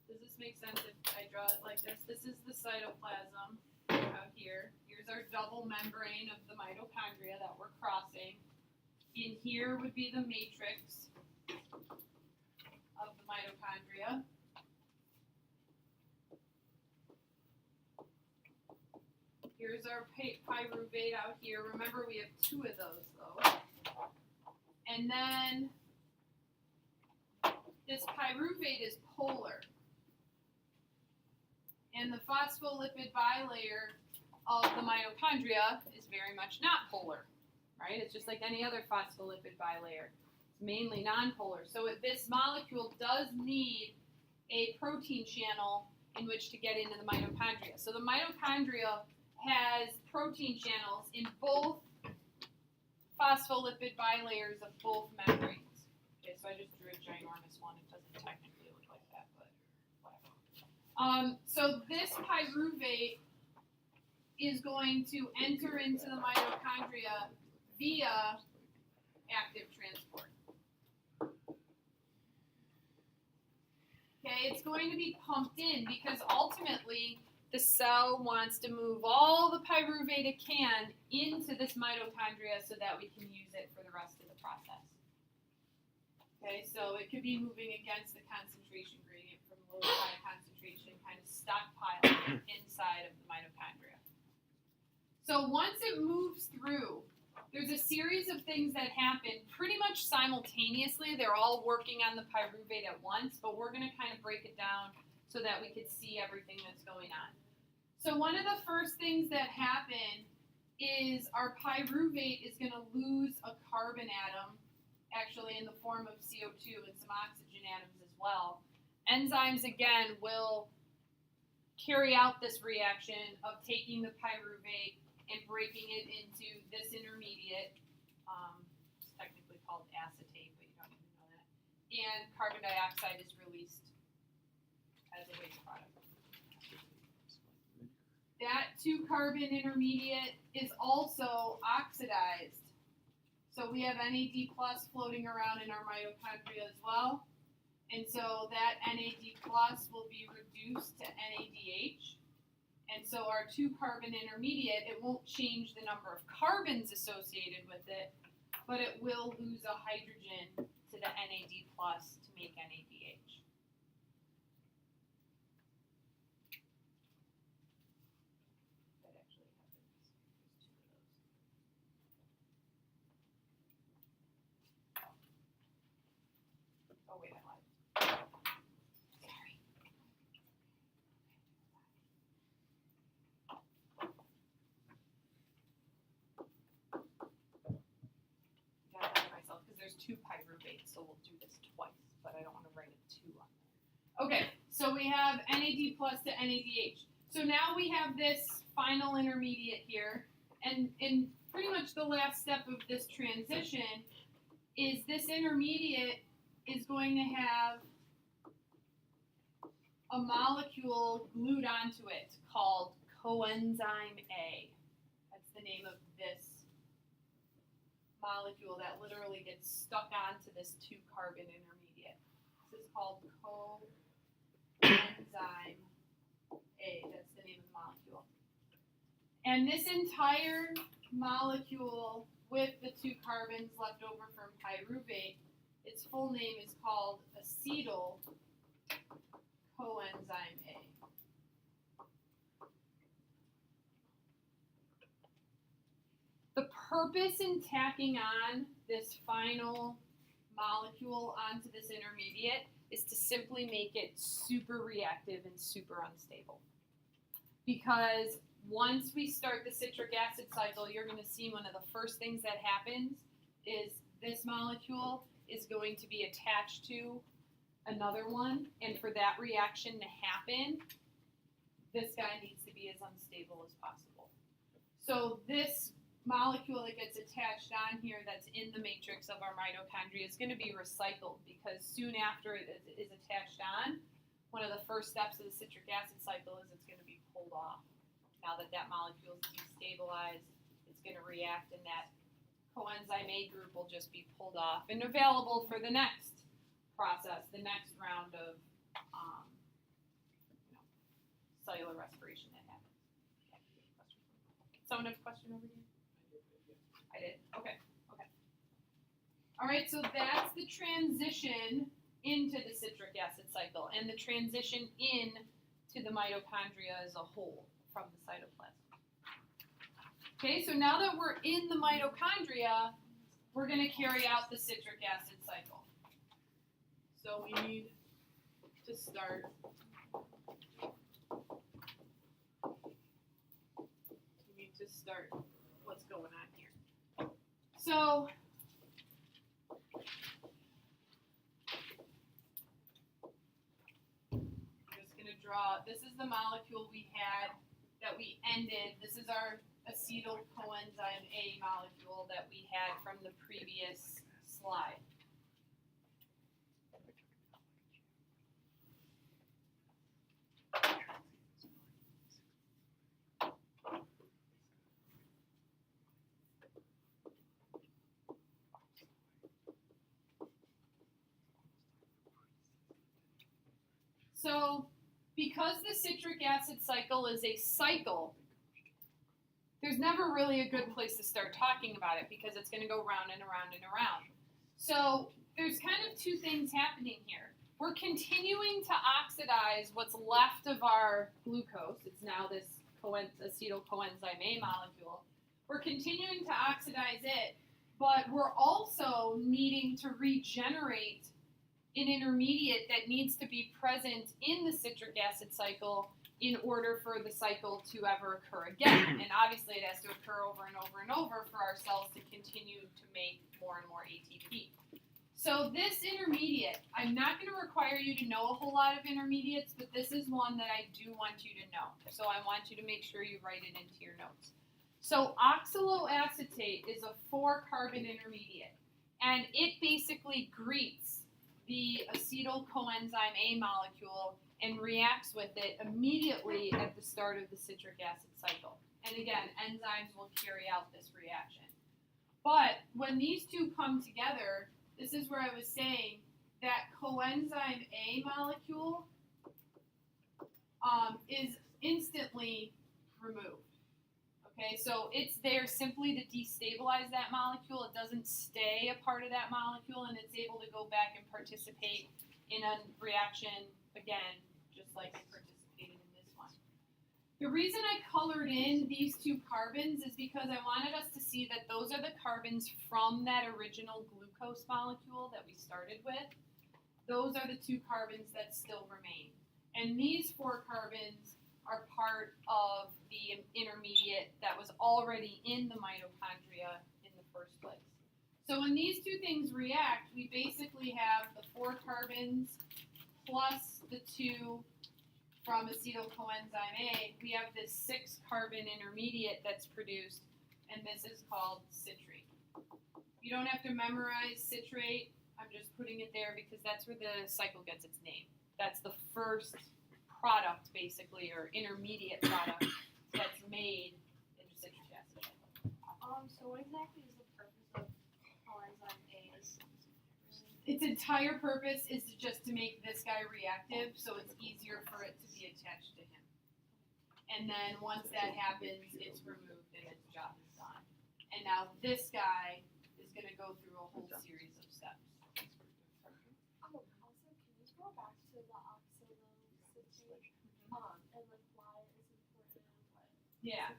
B: Does this make sense if I draw it like this? This is the cytoplasm out here. Here's our double membrane of the mitochondria that we're crossing. In here would be the matrix of the mitochondria. Here's our pyruvate out here. Remember, we have 2 of those, though. And then this pyruvate is polar. And the phospholipid bilayer of the mitochondria is very much not polar, right? It's just like any other phospholipid bilayer. It's mainly nonpolar. So this molecule does need a protein channel in which to get into the mitochondria. So the mitochondria has protein channels in both phospholipid bilayers of both membranes. Okay, so I just drew a ginormous one. It doesn't technically look like that, but whatever. So this pyruvate is going to enter into the mitochondria via active transport. Okay, it's going to be pumped in because ultimately the cell wants to move all the pyruvate it can into this mitochondria so that we can use it for the rest of the process. Okay, so it could be moving against the concentration gradient from low to high concentration, kind of stockpiling inside of the mitochondria. So once it moves through there's a series of things that happen pretty much simultaneously. They're all working on the pyruvate at once, but we're going to kind of break it down so that we could see everything that's going on. So one of the first things that happen is our pyruvate is going to lose a carbon atom, actually in the form of CO2 and some oxygen atoms as well. Enzymes, again, will carry out this reaction of taking the pyruvate and breaking it into this intermediate, it's technically called acetate, but you don't even know that, and carbon dioxide is released as a waste product. That 2-carbon intermediate is also oxidized. So we have NAD plus floating around in our mitochondria as well. And so that NAD plus will be reduced to NADH. And so our 2-carbon intermediate, it won't change the number of carbons associated with it, but it will lose a hydrogen to the NAD plus to make NADH. That actually happens. There's 2 of those. Oh wait, I lied. Sorry. Got ahead of myself because there's 2 pyruvates, so we'll do this twice, but I don't want to write a 2 on there. Okay, so we have NAD plus to NADH. So now we have this final intermediate here, and in pretty much the last step of this transition is this intermediate is going to have a molecule glued onto it called coenzyme A. That's the name of this molecule that literally gets stuck onto this 2-carbon intermediate. This is called coenzyme A. That's the name of the molecule. And this entire molecule with the 2 carbons left over from pyruvate, its full name is called acetyl coenzyme A. The purpose in tacking on this final molecule onto this intermediate is to simply make it super reactive and super unstable. Because once we start the citric acid cycle, you're going to see one of the first things that happens is this molecule is going to be attached to another one, and for that reaction to happen, this guy needs to be as unstable as possible. So this molecule that gets attached on here that's in the matrix of our mitochondria is going to be recycled, because soon after it is attached on, one of the first steps of the citric acid cycle is it's going to be pulled off. Now that that molecule is destabilized, it's going to react, and that coenzyme A group will just be pulled off and available for the next process, the next round of cellular respiration that happens. Someone have a question over here? I did. Okay. All right, so that's the transition into the citric acid cycle and the transition in to the mitochondria as a whole from the cytoplasm. Okay, so now that we're in the mitochondria, we're going to carry out the citric acid cycle. So we need to start what's going on here. So I'm just going to draw, this is the molecule we had that we ended. This is our acetyl coenzyme A molecule that we had from the previous slide. So, because the citric acid cycle is a cycle, there's never really a good place to start talking about it because it's going to go round and around and around. So, there's kind of 2 things happening here. We're continuing to oxidize what's left of our glucose. It's now this acetyl coenzyme A molecule. We're continuing to oxidize it, but we're also needing to regenerate an intermediate that needs to be present in the citric acid cycle in order for the cycle to ever occur again. And obviously it has to occur over and over and over for our cells to continue to make more and more ATP. So this intermediate, I'm not going to require you to know a whole lot of intermediates, but this is one that I do want you to know. So I want you to make sure you write it into your notes. So oxaloacetate is a 4-carbon intermediate, and it basically greets the acetyl coenzyme A molecule and reacts with it immediately at the start of the citric acid cycle. And again, enzymes will carry out this reaction. But when these two come together, this is where I was saying that coenzyme A molecule is instantly removed. Okay, so it's there simply to destabilize that molecule. It doesn't stay a part of that molecule, and it's able to go back and participate in a reaction again, just like it participated in this one. The reason I colored in these 2 carbons is because I wanted us to see that those are the carbons from that original glucose molecule that we started with. Those are the 2 carbons that still remain. And these 4 carbons are part of the intermediate that was already in the mitochondria in the first place. So when these 2 things react, we basically have the 4 carbons plus the 2 from acetyl coenzyme A. We have this 6-carbon intermediate that's produced, and this is called citrate. You don't have to memorize citrate. I'm just putting it there because that's where the cycle gets its name. That's the first product, basically, or intermediate product that's made in the citric acid cycle.
E: So what exactly is the purpose of coenzyme A?
B: Its entire purpose is just to make this guy reactive, so it's easier for it to be attached to him. And then once that happens, it's removed and its job is done. And now this guy is going to go through a whole series of steps.
E: Also, can you go back to the oxaloacetate and like why it is important?
B: Yeah.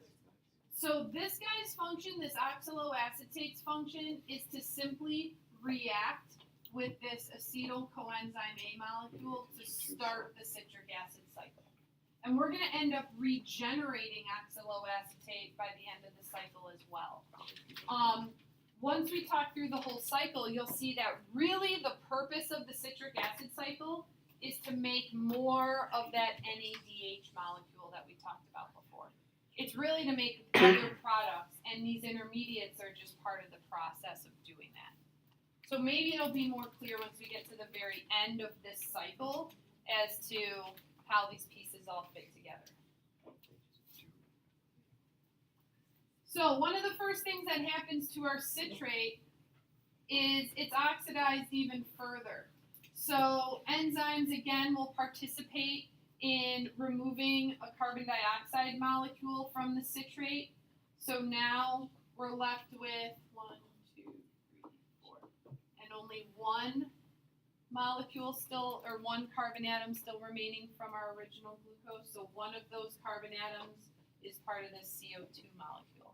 B: So this guy's function, this oxaloacetate's function, is to simply react with this acetyl coenzyme A molecule to start the citric acid cycle. And we're going to end up regenerating oxaloacetate by the end of the cycle as well. Once we talk through the whole cycle, you'll see that really the purpose of the citric acid cycle is to make more of that NADH molecule that we talked about before. It's really to make other products, and these intermediates are just part of the process of doing that. So maybe it'll be more clear once we get to the very end of this cycle as to how these pieces all fit together. So one of the first things that happens to our citrate is it's oxidized even further. So enzymes, again, will participate in removing a carbon dioxide molecule from the citrate. So now we're left with 1, 2, 3, 4, and only 1 molecule still, or 1 carbon atom still remaining from our original glucose. So one of those carbon atoms is part of this CO2 molecule.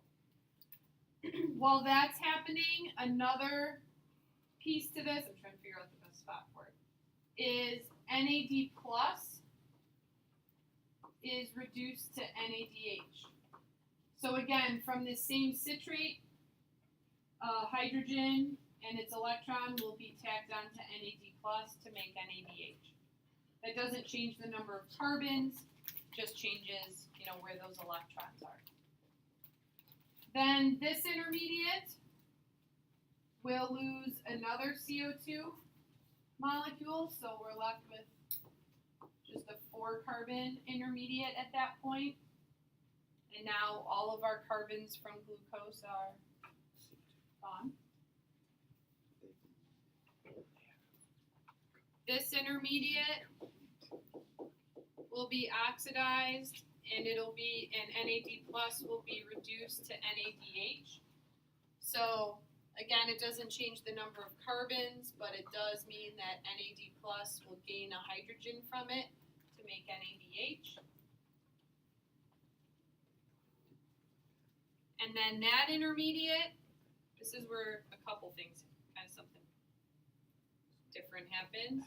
B: While that's happening, another piece to this, I'm trying to figure out the best spot for it, is NAD plus is reduced to NADH. So again, from this same citrate, hydrogen and its electron will be tacked onto NAD plus to make NADH. That doesn't change the number of carbons, just changes, where those electrons are. Then this intermediate will lose another CO2 molecule, so we're left with just a 4-carbon intermediate at that point. And now all of our carbons from glucose are gone. This intermediate will be oxidized, and NAD plus will be reduced to NADH. So again, it doesn't change the number of carbons, but it does mean that NAD plus will gain a hydrogen from it to make NADH. And then that intermediate, this is where a couple things, kind of something different happens.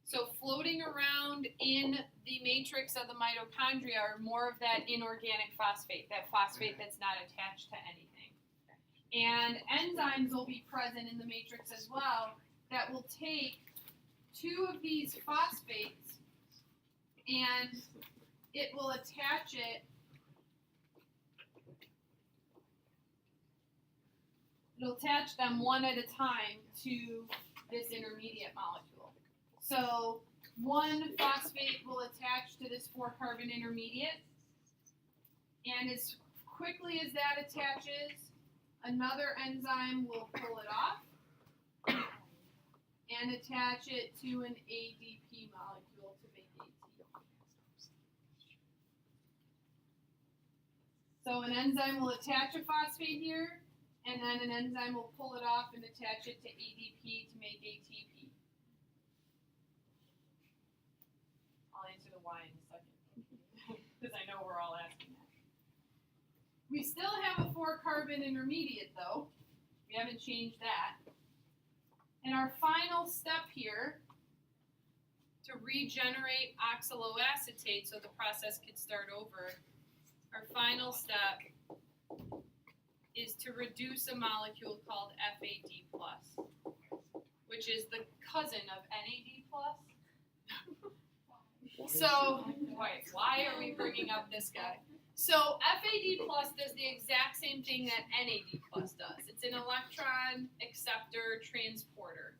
B: So floating around in the matrix of the mitochondria are more of that inorganic phosphate that's not attached to anything. And enzymes will be present in the matrix as well that will take two of these phosphates and it will attach it. It'll attach them one at a time to this intermediate molecule. So one phosphate will attach to this 4-carbon intermediate, and as quickly as that attaches, another enzyme will pull it off and attach it to an ADP molecule to make ATP. So an enzyme will attach a phosphate here, and then an enzyme will pull it off and attach it to ADP to make ATP. I'll answer the why in a second, because I know we're all asking that. We still have a 4-carbon intermediate, though. We haven't changed that. And our final step here, to regenerate oxaloacetate so the process could start over, our final step is to reduce a molecule called FAD+, which is the cousin of NAD+. So, why are we bringing up this guy? So FAD+ does the exact same thing that NAD+ does. It's an electron acceptor transporter.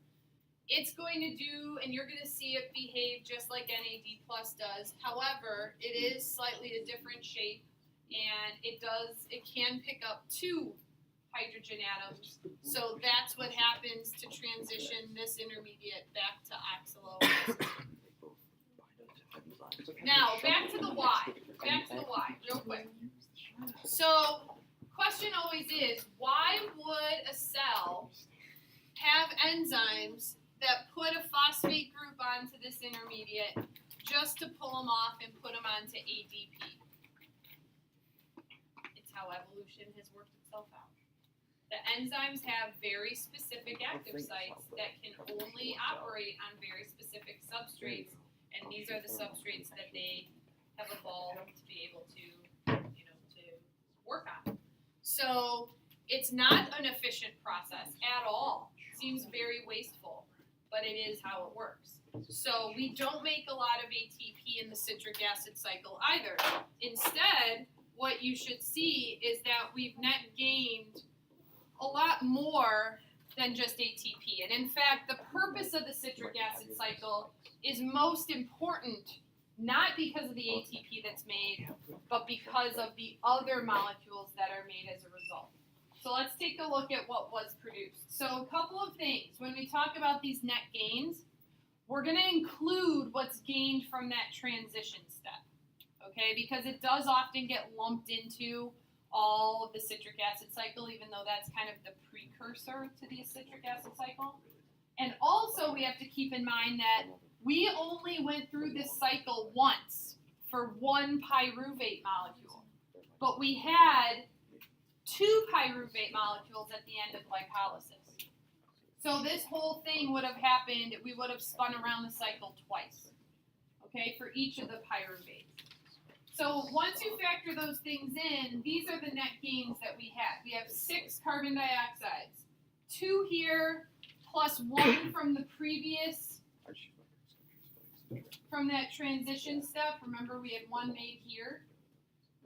B: It's going to do, and you're going to see it behave just like NAD+ does. However, it is slightly a different shape, and it can pick up 2 hydrogen atoms. So that's what happens to transition this intermediate back to oxaloacetate. Now, back to the why. Real quick. So, question always is, why would a cell have enzymes that put a phosphate group onto this intermediate just to pull them off and put them onto ADP? It's how evolution has worked itself out. The enzymes have very specific active sites that can only operate on very specific substrates, and these are the substrates that they have evolved to be able to, to work on. So it's not an efficient process at all. It seems very wasteful, but it is how it works. So we don't make a lot of ATP in the citric acid cycle either. Instead, what you should see is that we've net gained a lot more than just ATP. And in fact, the purpose of the citric acid cycle is most important, not because of the ATP that's made, but because of the other molecules that are made as a result. So let's take a look at what was produced. So a couple of things. When we talk about these net gains, we're going to include what's gained from that transition step, okay? Because it does often get lumped into all of the citric acid cycle, even though that's kind of the precursor to the citric acid cycle. And also we have to keep in mind that we only went through this cycle once for one pyruvate molecule, but we had 2 pyruvate molecules at the end of glycolysis. So this whole thing would have happened, we would have spun around the cycle twice, okay, for each of the pyruvates. So once you factor those things in, these are the net gains that we had. We have 6 carbon dioxides, 2 here, plus 1 from the previous, from that transition step. Remember, we had 1 made here.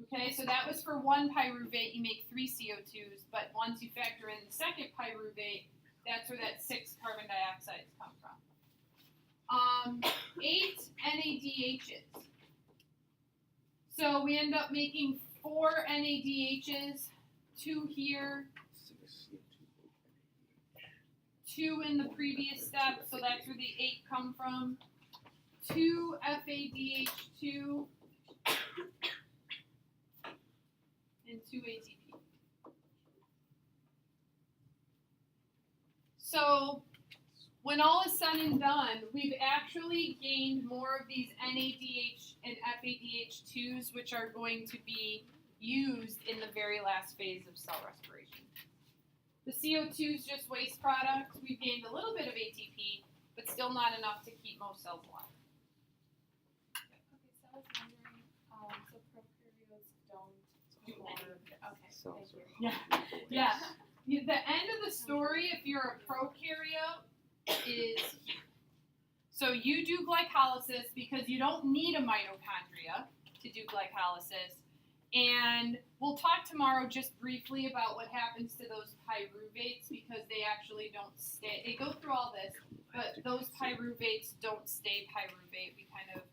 B: Okay, so that was for 1 pyruvate, you make 3 CO2s, but once you factor in the second pyruvate, that's where that 6 carbon dioxides come from. 8 NADHs. So we end up making 4 NADHs, 2 here, 2 in the previous step, so that's where the 8 come from. 2 FADH2 and 2 ATP. So when all is said and done, we've actually gained more of these NADH and FADH2s, which are going to be used in the very last phase of cell respiration. The CO2 is just waste products. We've gained a little bit of ATP, but still not enough to keep most cells alive.
E: Okay, so I was wondering, so prokaryotes don't
B: Do
E: water.
B: Okay.
D: Cells are
B: Yeah.
D: hungry boys.
B: Yeah. The end of the story, if you're a prokaryote, is here. So you do glycolysis because you don't need a mitochondria to do glycolysis. And we'll talk tomorrow just briefly about what happens to those pyruvates because they actually don't stay. They go through all this, but those pyruvates don't stay pyruvate. We kind of,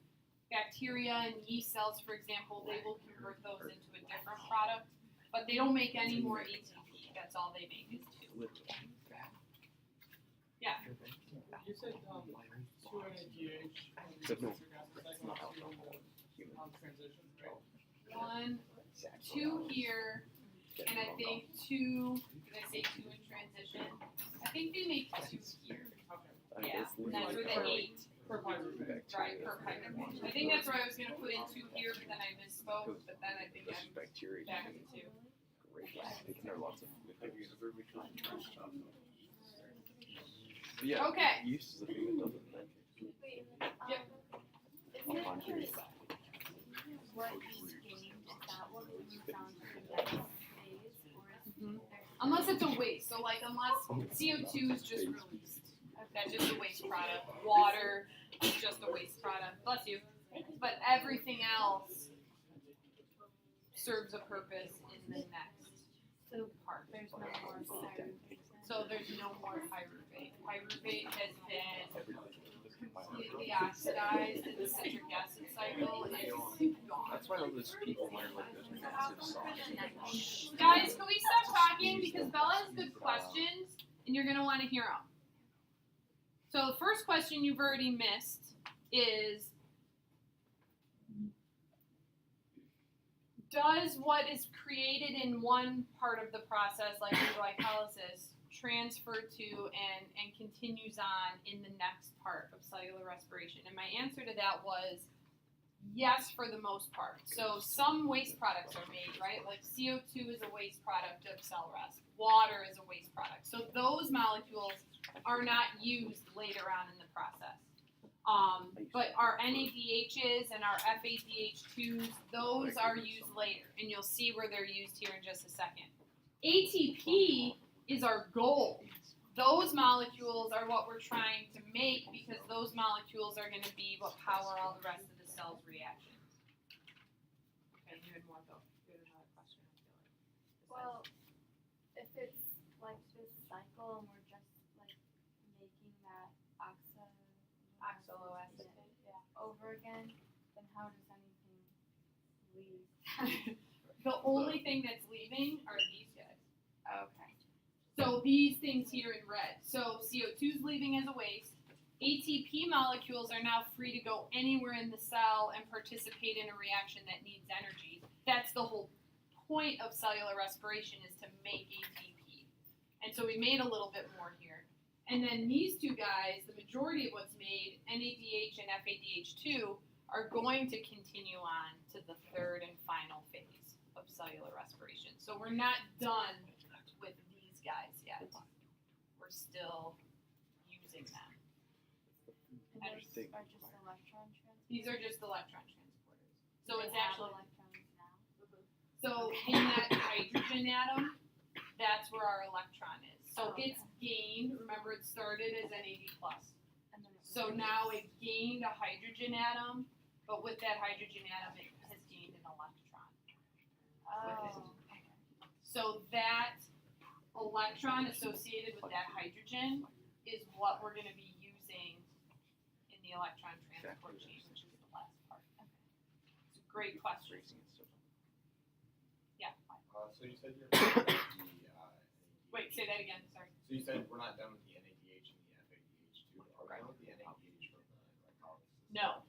B: bacteria and yeast cells, for example, they will convert those into a different product, but they don't make any more ATP. That's all they make is 2. Yeah.
C: You said 2 NADH
D: Except no,
C: transition, right?
B: 1, 2 here, and I think 2. Did I say 2 in transition? I think they make 2 here.
C: Okay.
B: Yeah, and that's where the 8.
C: Per pyruvate.
B: Right, per pyruvate. I think that's where I was going to put in 2 here, but then I misspoke. But then I think
D: This
B: I'm
D: is bacteria.
B: back to 2.
D: Great. There are lots of yeah.
B: Okay.
D: Yeast is the thing that doesn't mention.
E: Wait,
B: Yep.
E: isn't what is gained, is that what comes down to the next phase, or is
B: Mhm. Unless it's a waste. So like unless CO2 is just released. That's just a waste product. Water is just a waste product. Bless you. But everything else serves a purpose in the next part.
E: there's no more pyruvate?
B: So there's no more pyruvate. Pyruvate has been completely oxidized in the citric acid cycle. It's gone.
D: That's why all those people wear like those massive socks.
B: Guys, can we stop talking? Because Bella has good questions, and you're going to want to hear them. So the first question you've already missed is, does what is created in one part of the process, like the glycolysis, transfer to and continues on in the next part of cellular respiration? And my answer to that was yes, for the most part. So some waste products are made, right? Like CO2 is a waste product of cell rest. Water is a waste product. So those molecules are not used later on in the process. But our NADHs and our FADH2s, those are used later. And you'll see where they're used here in just a second. ATP is our goal. Those molecules are what we're trying to make because those molecules are going to be what power all the rest of the cell's reactions. Okay, you had more though. You had another question, I feel like.
E: Well, if it's like this cycle and we're just like making that
B: Oxaloacetate, yeah.
E: over again, then how does anything leave?
B: The only thing that's leaving are these guys.
E: Okay.
B: So these things here in red. So CO2 is leaving as a waste. ATP molecules are now free to go anywhere in the cell and participate in a reaction that needs energy. That's the whole point of cellular respiration, is to make ATP. And so we made a little bit more here. And then these two guys, the majority of what's made, NADH and FADH2, are going to continue on to the third and final phase of cellular respiration. So we're not done with these guys yet. We're still using them.
E: And
B: I
E: those
D: think-
E: are just electron transporters?
B: These are just electron transporters. So
E: They
B: it's
E: have
B: actually,
E: electrons now?
B: so in that hydrogen atom, that's where our electron is. So
E: Oh, okay.
B: it's gained, remember it started as NAD+.
E: And then it
B: So
E: releases.
B: now it gained a hydrogen atom, but with that hydrogen atom, it has gained an electron.
E: Oh.
B: So that electron associated with that hydrogen is what we're going to be using in the electron transport chain, which is the last part. It's a great question. Yeah.
F: So you said you're done with the,
B: Wait, say that again. Sorry.
F: So you said we're not done with the NADH and the FADH2. Are we done with the NADH from the glycolysis?
B: No.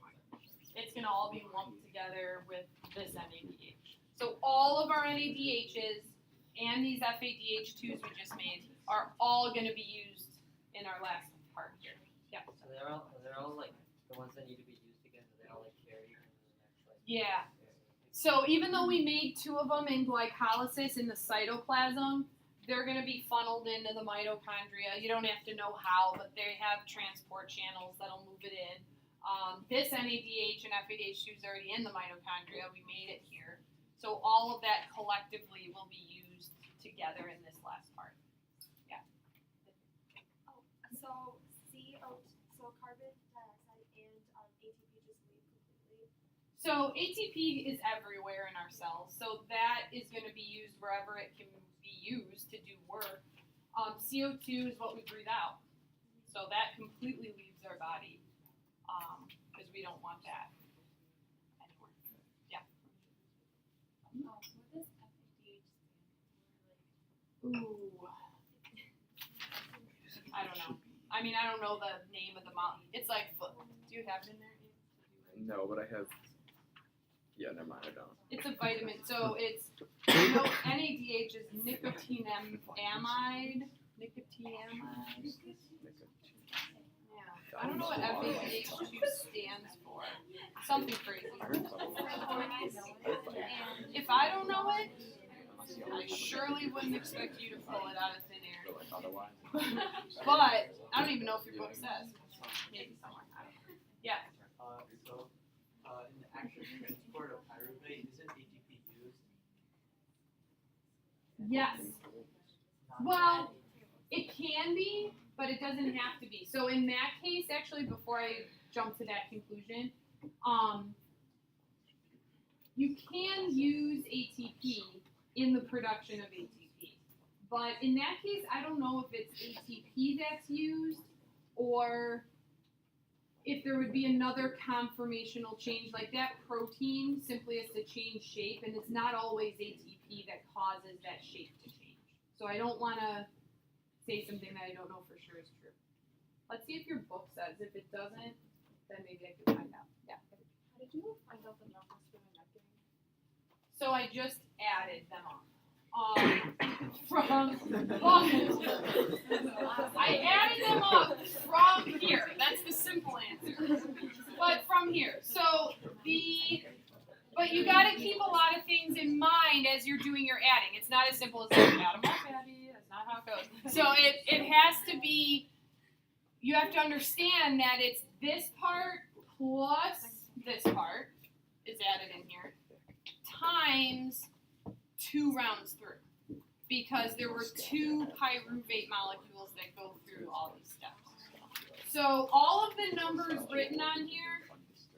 B: It's going to all be lumped together with this NADH. So all of our NADHs and these FADH2s we just made are all going to be used in our last part here. Yeah.
A: So they're all like the ones that need to be used again. They're all like carried in the next like.
B: Yeah. So even though we made 2 of them in glycolysis in the cytoplasm, they're going to be funneled into the mitochondria. You don't have to know how, but they have transport channels that'll move it in. This NADH and FADH2 is already in the mitochondria. We made it here. So all of that collectively will be used together in this last part. Yeah.
E: Oh, so so carbon dioxide and ATP just leave completely.
B: So ATP is everywhere in our cells. So that is going to be used wherever it can be used to do work. CO2 is what we breathe out. So that completely leaves our body because we don't want that anymore. Yeah.
E: What does FADH stand for?
B: Ooh. I don't know. I mean, I don't know the name of the mountain. It's like, do you have it in there?
D: No, but I have. Yeah, never mind. I don't.
B: It's a vitamin. So it's, you know, NADH is nicotinamide. Nicotinamide. Yeah. I don't know what FADH2 stands for. Something crazy. If I don't know it, I surely wouldn't expect you to pull it out of thin air.
D: But like otherwise.
B: But I don't even know if your book says. Maybe somewhere. I don't know. Yeah.
A: In the active transport of pyruvate, isn't ATP used?
B: Yes. Well, it can be, but it doesn't have to be. So in that case, actually, before I jump to that conclusion, you can use ATP in the production of ATP. But in that case, I don't know if it's ATP that's used or if there would be another conformational change. Like that protein simply has to change shape, and it's not always ATP that causes that shape to change. So I don't want to say something that I don't know for sure is true. Let's see if your book says. If it doesn't, then maybe I can find out. Yeah.
E: How did you find out the numbers for the nectar?
B: So I just added them up. I added them up from here. That's the simple answer. But from here. So but you got to keep a lot of things in mind as you're doing your adding. It's not as simple as add them up, Abby. That's not how it goes. So it has to be, you have to understand that it's this part plus this part is added in here times 2 rounds through, because there were 2 pyruvate molecules that go through all these steps. So all of the numbers written on here,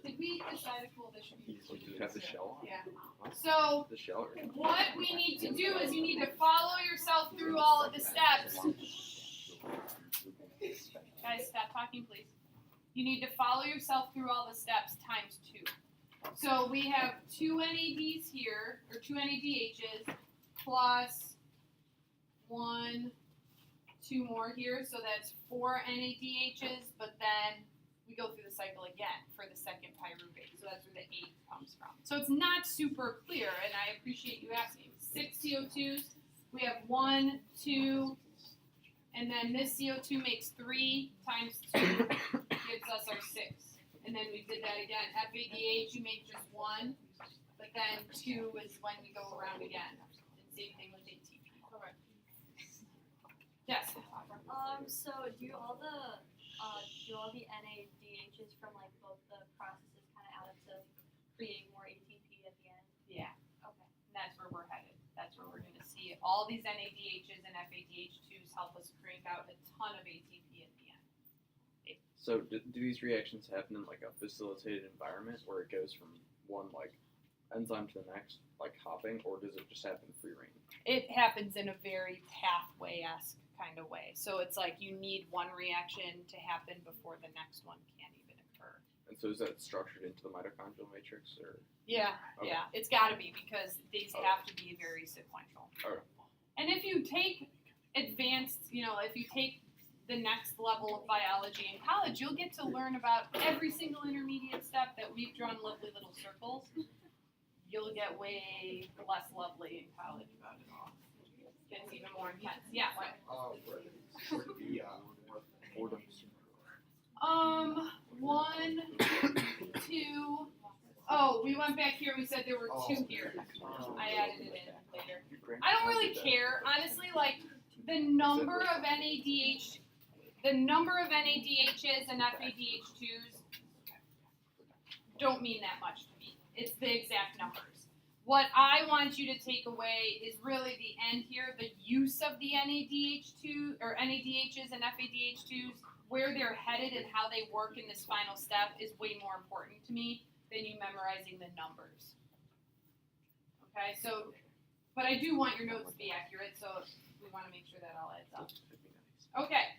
B: did we decide to pull this?
D: Do you have the shell on?
B: Yeah. So
D: The shell. Or...
B: what we need to do is you need to follow yourself through all of the steps. Guys, stop talking, please. You need to follow yourself through all the steps times 2. So we have 2 NADs here, or 2 NADHs, plus 1, 2 more here, so that's 4 NADHs, but then we go through the cycle again for the second pyruvate, so that's where the 8 comes from. So it's not super clear, and I appreciate you asking. 6 CO2s, we have 1, 2, and then this CO2 makes 3 times 2 gives us our 6. And then we did that again. FADH, you make just 1, but then 2 is when we go around again. And same thing with ATP. Yes.
G: So do all the NADHs from like both the processes kind of add up to creating more ATP at the end?
B: Yeah.
G: Okay.
B: And that's where we're headed. That's where we're going to see all these NADHs and FADH2s help us crank out a ton of ATP at the end.
D: So do these reactions happen in like a facilitated environment where it goes from one like enzyme to the next, like hopping, or does it just happen free reign?
B: It happens in a very pathway-esque kind of way. So it's like you need one reaction to happen before the next one can even occur.
D: And so is that structured into the mitochondrial matrix, or?
B: Yeah,
D: Okay.
B: yeah. It's got to be, because these have to be very sequential.
D: Okay.
B: And if you take advanced, if you take the next level of biology in college, you'll get to learn about every single intermediate step that we've drawn lovely little circles. You'll get way less lovely in college about it all. It gets even more intense. Yeah, what?
F: Boredom.
B: 1, 2. Oh, we went back here and we said there were two here. I added it in later. I don't really care, honestly, like, the number of NADHs and FADH2s don't mean that much to me. It's the exact numbers. What I want you to take away is really the end here, the use of the NADH2 or NADHs and FADH2s, where they're headed and how they work in this final step is way more important to me than you memorizing the numbers. Okay, so, but I do want your notes to be accurate, so we want to make sure that all adds up. Okay,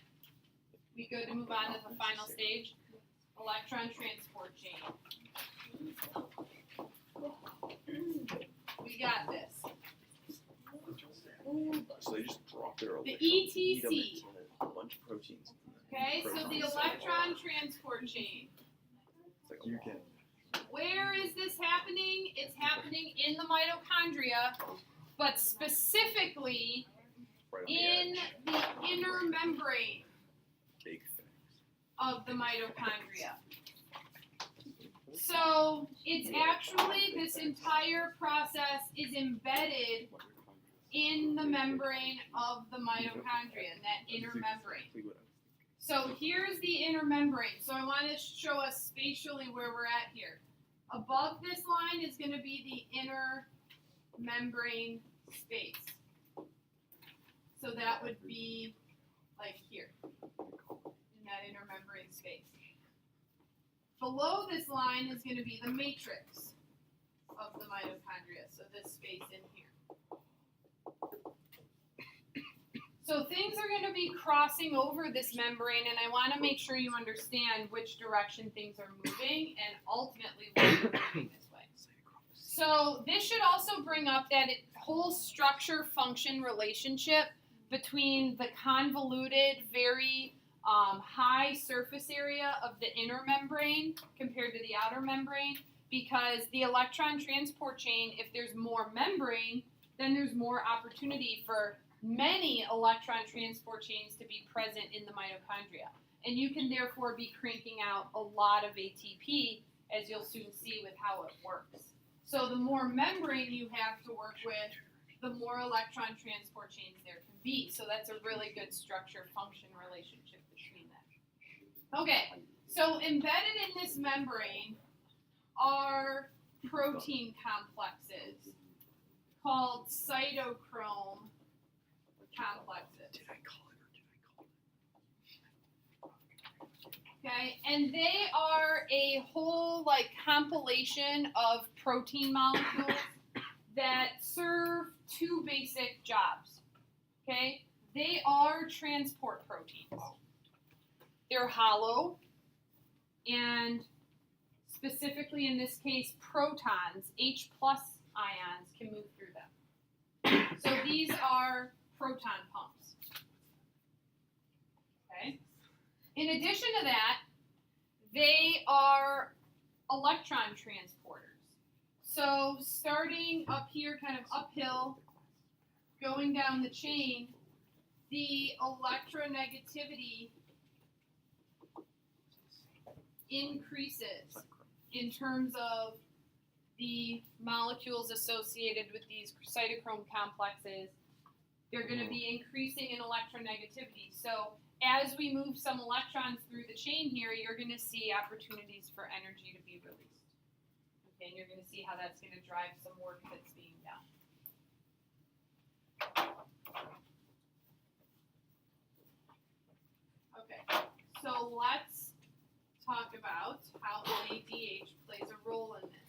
B: we good to move on to the final stage? Electron transport chain. We got this.
D: So they just drop their
B: The
D: electrons,
B: ETC.
D: a bunch of proteins.
B: Okay, so the electron transport chain.
D: It's like you can.
B: Where is this happening? It's happening in the mitochondria, but specifically
D: Right on the
B: in
D: edge.
B: the inner membrane
D: Big things.
B: of the mitochondria. So it's actually, this entire process is embedded in the membrane of the mitochondria, in that inner membrane. So here's the inner membrane. So I want to show us spatially where we're at here. Above this line is going to be the inner membrane space. So that would be like here, in that inner membrane space. Below this line is going to be the matrix of the mitochondria, so this space in here. So things are going to be crossing over this membrane, and I want to make sure you understand which direction things are moving and ultimately why they're moving this way. So this should also bring up that whole structure-function relationship between the convoluted, very high surface area of the inner membrane compared to the outer membrane, because the electron transport chain, if there's more membrane, then there's more opportunity for many electron transport chains to be present in the mitochondria. And you can therefore be cranking out a lot of ATP, as you'll soon see with how it works. So the more membrane you have to work with, the more electron transport chains there can be. So that's a really good structure-function relationship between them. Okay, so embedded in this membrane are protein complexes called cytochrome complexes. Okay, and they are a whole like compilation of protein molecules that serve two basic jobs. Okay, they are transport proteins. They're hollow, and specifically in this case, protons, H+ ions, can move through them. So these are proton pumps. Okay. In addition to that, they are electron transporters. So starting up here, kind of uphill, going down the chain, the electronegativity increases in terms of the molecules associated with these cytochrome complexes. They're going to be increasing in electronegativity. So as we move some electrons through the chain here, you're going to see opportunities for energy to be released. Okay, and you're going to see how that's going to drive some work that's being done. Okay, so let's talk about how NADH plays a role in this.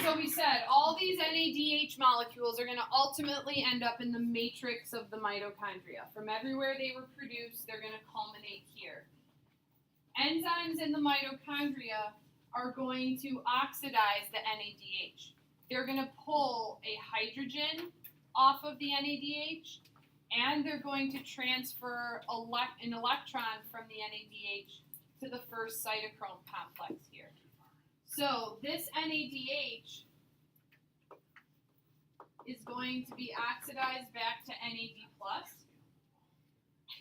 B: So we said all these NADH molecules are going to ultimately end up in the matrix of the mitochondria. From everywhere they were produced, they're going to culminate here. Enzymes in the mitochondria are going to oxidize the NADH. They're going to pull a hydrogen off of the NADH, and they're going to transfer an electron from the NADH to the first cytochrome complex here. So this NADH is going to be oxidized back to NAD+,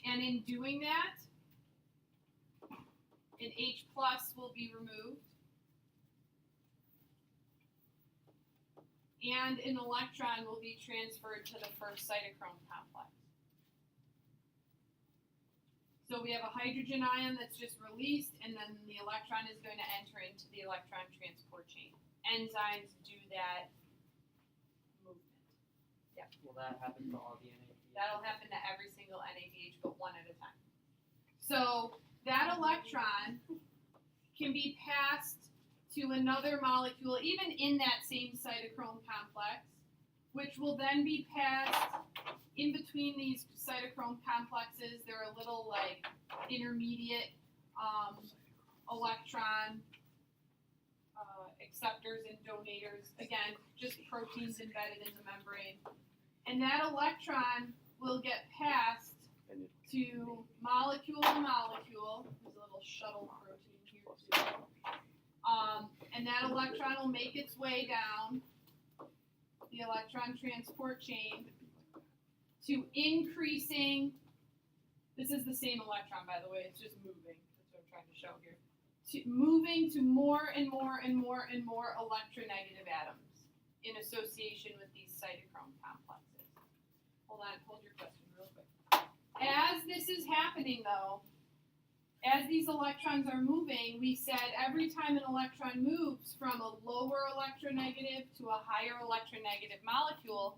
B: and in doing that, an H+ will be removed, and an electron will be transferred to the first cytochrome complex. So we have a hydrogen ion that's just released, and then the electron is going to enter into the electron transport chain. Enzymes do that movement.
A: Will that happen to all the NADH?
B: That'll happen to every single NADH, but one at a time. So that electron can be passed to another molecule, even in that same cytochrome complex, which will then be passed in between these cytochrome complexes. There are little like intermediate electron acceptors and donators. Again, just proteins embedded in the membrane. And that electron will get passed to molecule to molecule. There's a little shuttle protein here too. And that electron will make its way down the electron transport chain to increasing, this is the same electron by the way, it's just moving, that's what I'm trying to show here, moving to more and more and more and more electronegative atoms in association with these cytochrome complexes. Hold your question real quick. As this is happening though, as these electrons are moving, we said every time an electron moves from a lower electronegative to a higher electronegative molecule,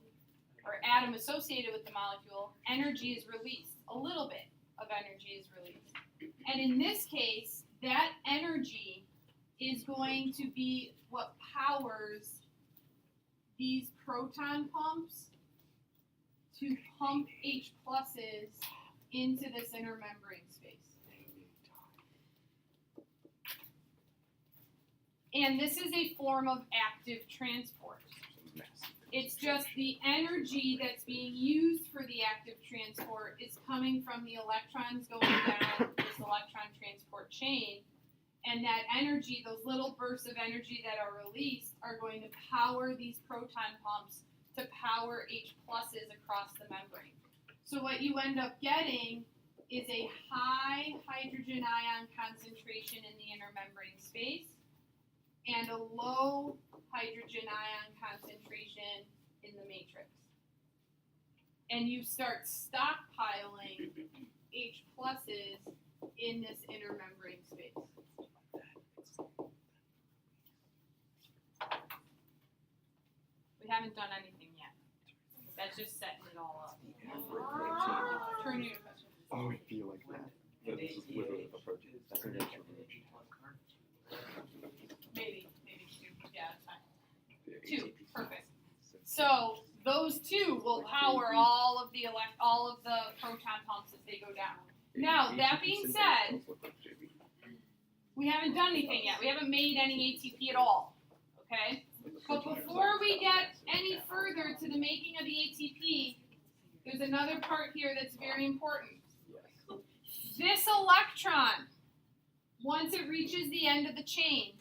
B: or atom associated with the molecule, energy is released. A little bit of energy is released. And in this case, that energy is going to be what powers these proton pumps to pump H pluses into this inner membrane space. And this is a form of active transport. It's just the energy that's being used for the active transport is coming from the electrons going down this electron transport chain. And that energy, those little bursts of energy that are released, are going to power these proton pumps to power H pluses across the membrane. So what you end up getting is a high hydrogen ion concentration in the inner membrane space and a low hydrogen ion concentration in the matrix. And you start stockpiling H pluses in this inner membrane space. We haven't done anything yet. That's just setting it all up. Turn your question.
D: Oh, I feel like that. But this is literally a protein. That's an extra
B: Maybe two. Yeah, that's fine. Two, perfect. So those two will power all of the proton pumps as they go down. Now, that being said, we haven't done anything yet. We haven't made any ATP at all. Okay? But before we get any further to the making of the ATP, there's another part here that's very important. This electron, once it reaches the end of the chain,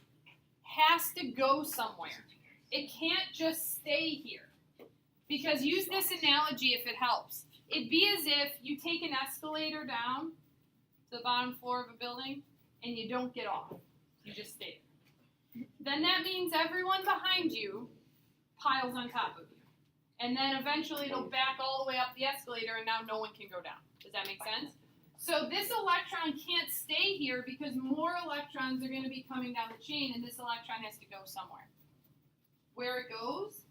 B: has to go somewhere. It can't just stay here. Because use this analogy if it helps. It'd be as if you take an escalator down to the bottom floor of a building and you don't get off. You just stay there. Then that means everyone behind you piles on top of you. And then eventually it'll back all the way up the escalator and now no one can go down. Does that make sense? So this electron can't stay here because more electrons are going to be coming down the chain and this electron has to go somewhere. Where it goes?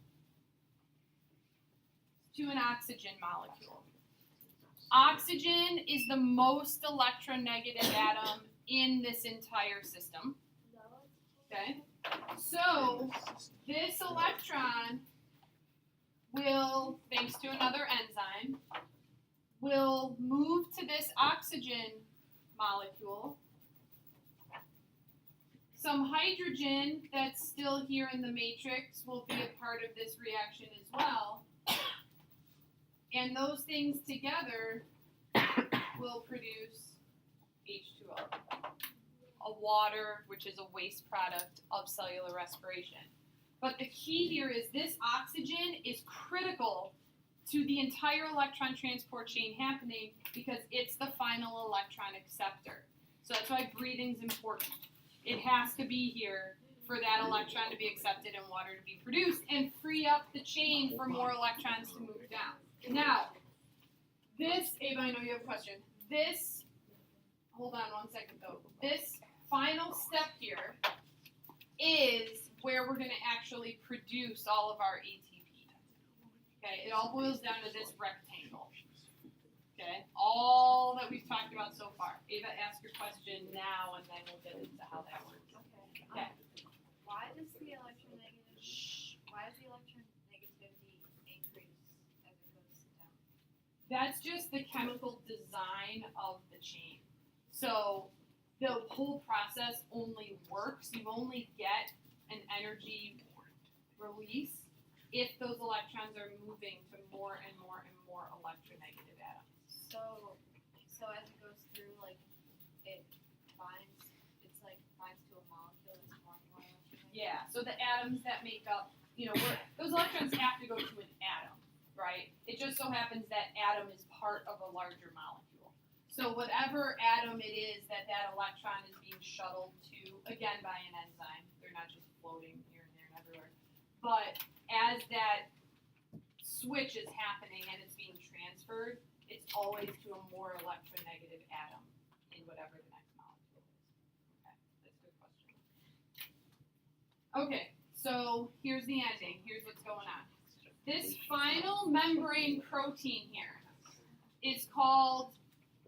B: To an oxygen molecule. Oxygen is the most electronegative atom in this entire system. Okay? So this electron will, thanks to another enzyme, will move to this oxygen molecule. Some hydrogen that's still here in the matrix will be a part of this reaction as well. And those things together will produce H2O, a water, which is a waste product of cellular respiration. But the key here is this oxygen is critical to the entire electron transport chain happening because it's the final electron acceptor. So that's why breathing's important. It has to be here for that electron to be accepted and water to be produced and free up the chain for more electrons to move down. Now, this, Ava, I know you have a question. This, hold on one second though. This final step here is where we're going to actually produce all of our ATP. Okay, it all boils down to this rectangle. Okay, all that we've talked about so far. Ava, ask your question now, and then we'll get into how that works. Okay.
G: Why does the electronegativity increase as it goes down?
B: That's just the chemical design of the chain. So the whole process only works. You only get an energy release if those electrons are moving to more and more and more electronegative atoms.
G: So as it goes through, like it binds, binds to a molecule that's more and more electronegative.
B: Yeah. So the atoms that make up, those electrons have to go to an atom, right? It just so happens that atom is part of a larger molecule. So whatever atom it is that electron is being shuttled to, again by an enzyme, they're not just floating here and there and everywhere. But as that switch is happening and it's being transferred, it's always to a more electronegative atom in whatever the next molecule is. Okay, that's a good question. Okay, so here's the ending. Here's what's going on. This final membrane protein here is called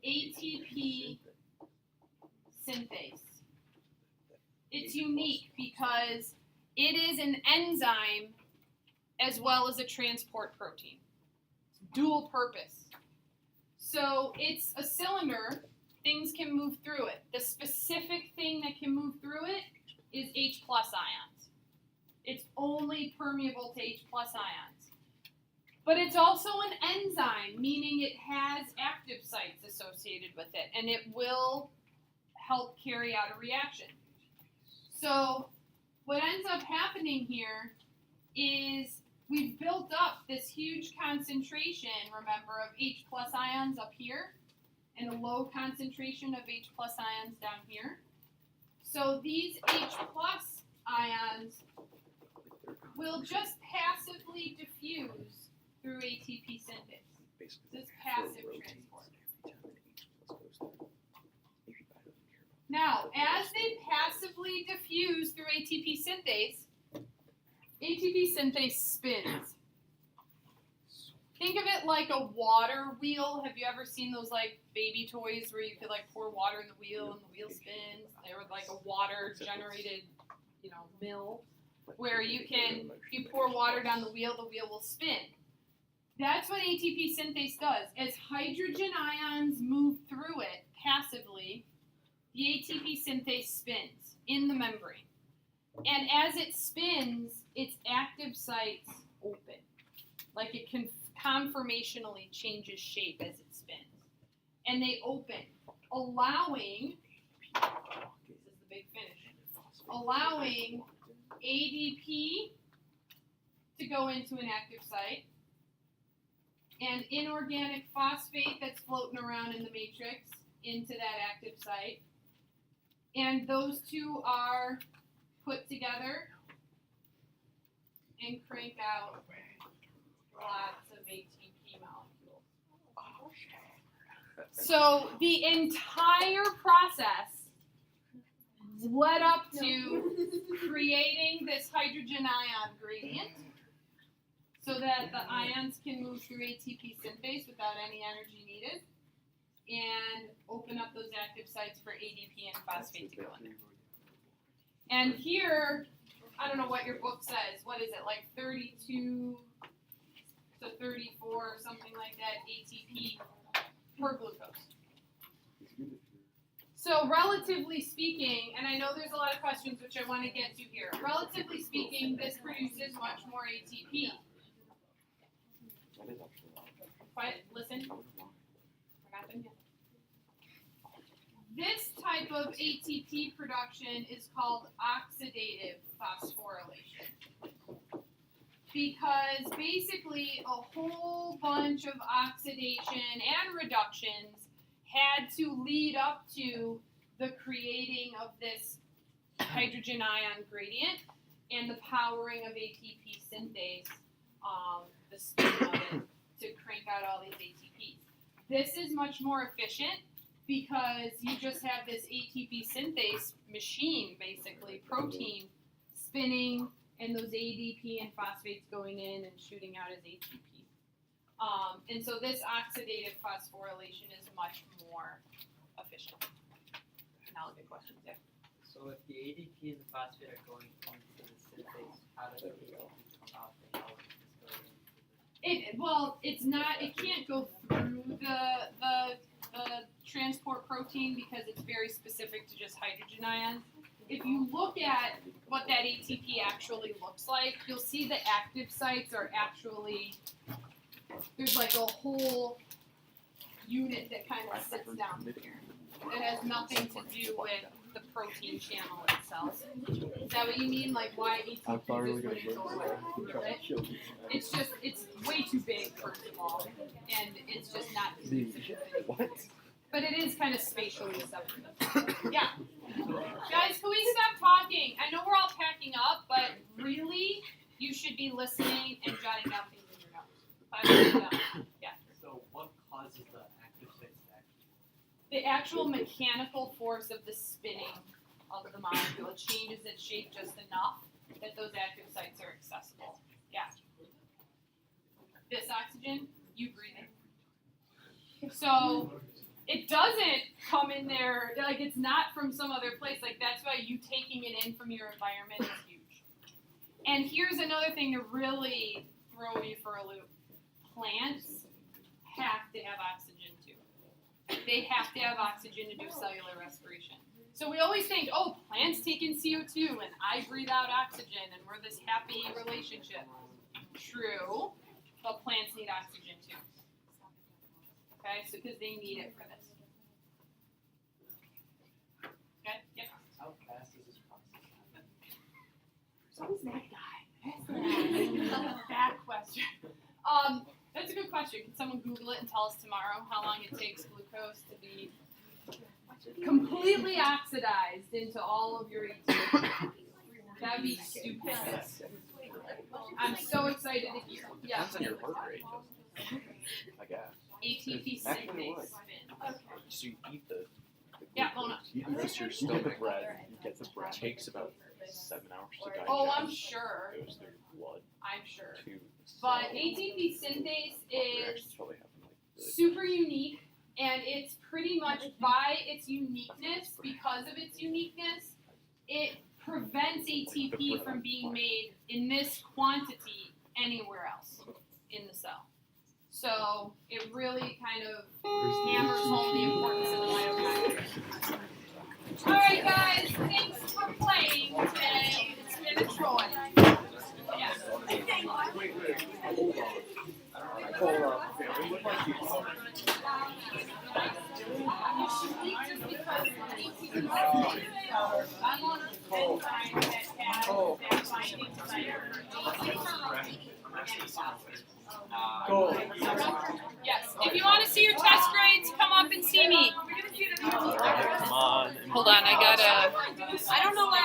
B: ATP synthase. It's unique because it is an enzyme as well as a transport protein. It's dual purpose. So it's a cylinder, things can move through it. The specific thing that can move through it is H+ ions. It's only permeable to H+ ions. But it's also an enzyme, meaning it has active sites associated with it, and it will help carry out a reaction. So what ends up happening here is we've built up this huge concentration, remember, of H+ ions up here, and a low concentration of H+ ions down here. So these H+ ions will just passively diffuse through ATP synthase. This passive transport. Now, as they passively diffuse through ATP synthase spins. Think of it like a water wheel. Have you ever seen those like baby toys where you could like pour water in the wheel and the wheel spins? They were like a water generated, mill where if you pour water down the wheel will spin. That's what ATP synthase does. As hydrogen ions move through it passively, the ATP synthase spins in the membrane. And as it spins, its active sites open. Like it can conformationally changes shape as it spins. And they open, allowing, this is the big finish, allowing ADP to go into an active site, and inorganic phosphate that's floating around in the matrix into that active site. And those two are put together and crank out lots of ATP molecules. So the entire process led up to creating this hydrogen ion gradient so that the ions can move through ATP synthase without any energy needed and open up those active sites for ADP and phosphate to go in there. And here, I don't know what your book says. What is it, like 32 to 34 or something like that ATP per glucose? So relatively speaking, and I know there's a lot of questions which I want to get to here. Relatively speaking, this produces much more ATP. Quiet, listen. We're not done yet. This type of ATP production is called oxidative phosphorylation. Because basically a whole bunch of oxidation and reductions had to lead up to the creating of this hydrogen ion gradient and the powering of ATP synthase, the spinning of it to crank out all these ATPs. This is much more efficient because you just have this ATP synthase machine, basically, protein spinning and those ADP and phosphates going in and shooting out as ATP. And so this oxidative phosphorylation is much more efficient. Now good questions, yeah.
A: So if the ADP and the phosphate are going into the synthase, how does the ATP come out? And how does this go into
B: It's not. It can't go through the transport protein because it's very specific to just hydrogen ions. If you look at what that ATP actually looks like, you'll see the active sites are actually, there's like a whole unit that kind of sits down here. It has nothing to do with the protein channel itself. Is that what you mean? Like why ATP just wouldn't go away? Right? It's just, it's way too big, first of all, and it's just not conducive.
D: What?
B: But it is kind of spatially separate. Yeah. Guys, can we stop talking? I know we're all packing up, but really, you should be listening and jotting down things in your notes. 5 minutes done. Yeah.
A: So what causes the active sites to actually?
B: The actual mechanical force of the spinning of the molecule changes its shape just enough that those active sites are accessible. Yeah. This oxygen, you breathe it. So it doesn't come in there, like it's not from some other place. Like that's why you taking it in from your environment is huge. And here's another thing to really throw you for a loop. Plants have to have oxygen too. They have to have oxygen to do cellular respiration. So we always think, oh, plants take in CO2 and I breathe out oxygen and we're this happy relationship. True, but plants need oxygen too. Okay, so because they need it for this. Okay, yeah.
A: How fast is this process happen?
B: Who's that guy? Bad question. That's a good question. Can someone Google it and tell us tomorrow how long it takes glucose to be completely oxidized into all of your ATP? That'd be stupendous. I'm so excited to hear. Yeah.
D: Depends on your heart rate, I guess.
B: ATP
D: Actually,
B: synthase
D: what?
B: spin.
D: So you eat the
B: Yeah, hold on.
D: you eat this your
H: You get the
D: stomach.
H: bread. You get the bread.
D: It takes about 7 hours to digest.
B: Oh, I'm sure.
D: It goes through blood
B: I'm sure.
D: to the
B: But
D: cell.
B: ATP synthase is
D: Reactions probably happen like really
B: super unique, and it's pretty much by its uniqueness, because of its uniqueness, it prevents ATP from being made in this quantity anywhere else in the cell. So it really kind of hammers home the importance of the mitochondria. All right, guys, thanks for playing today. It's been a joy. Yeah. You should eat just because ATP I'm on an enzyme that has that binding site. Yes. If you want to see your test grades, come up and see me.
H: Come on.
B: Hold on, I don't know why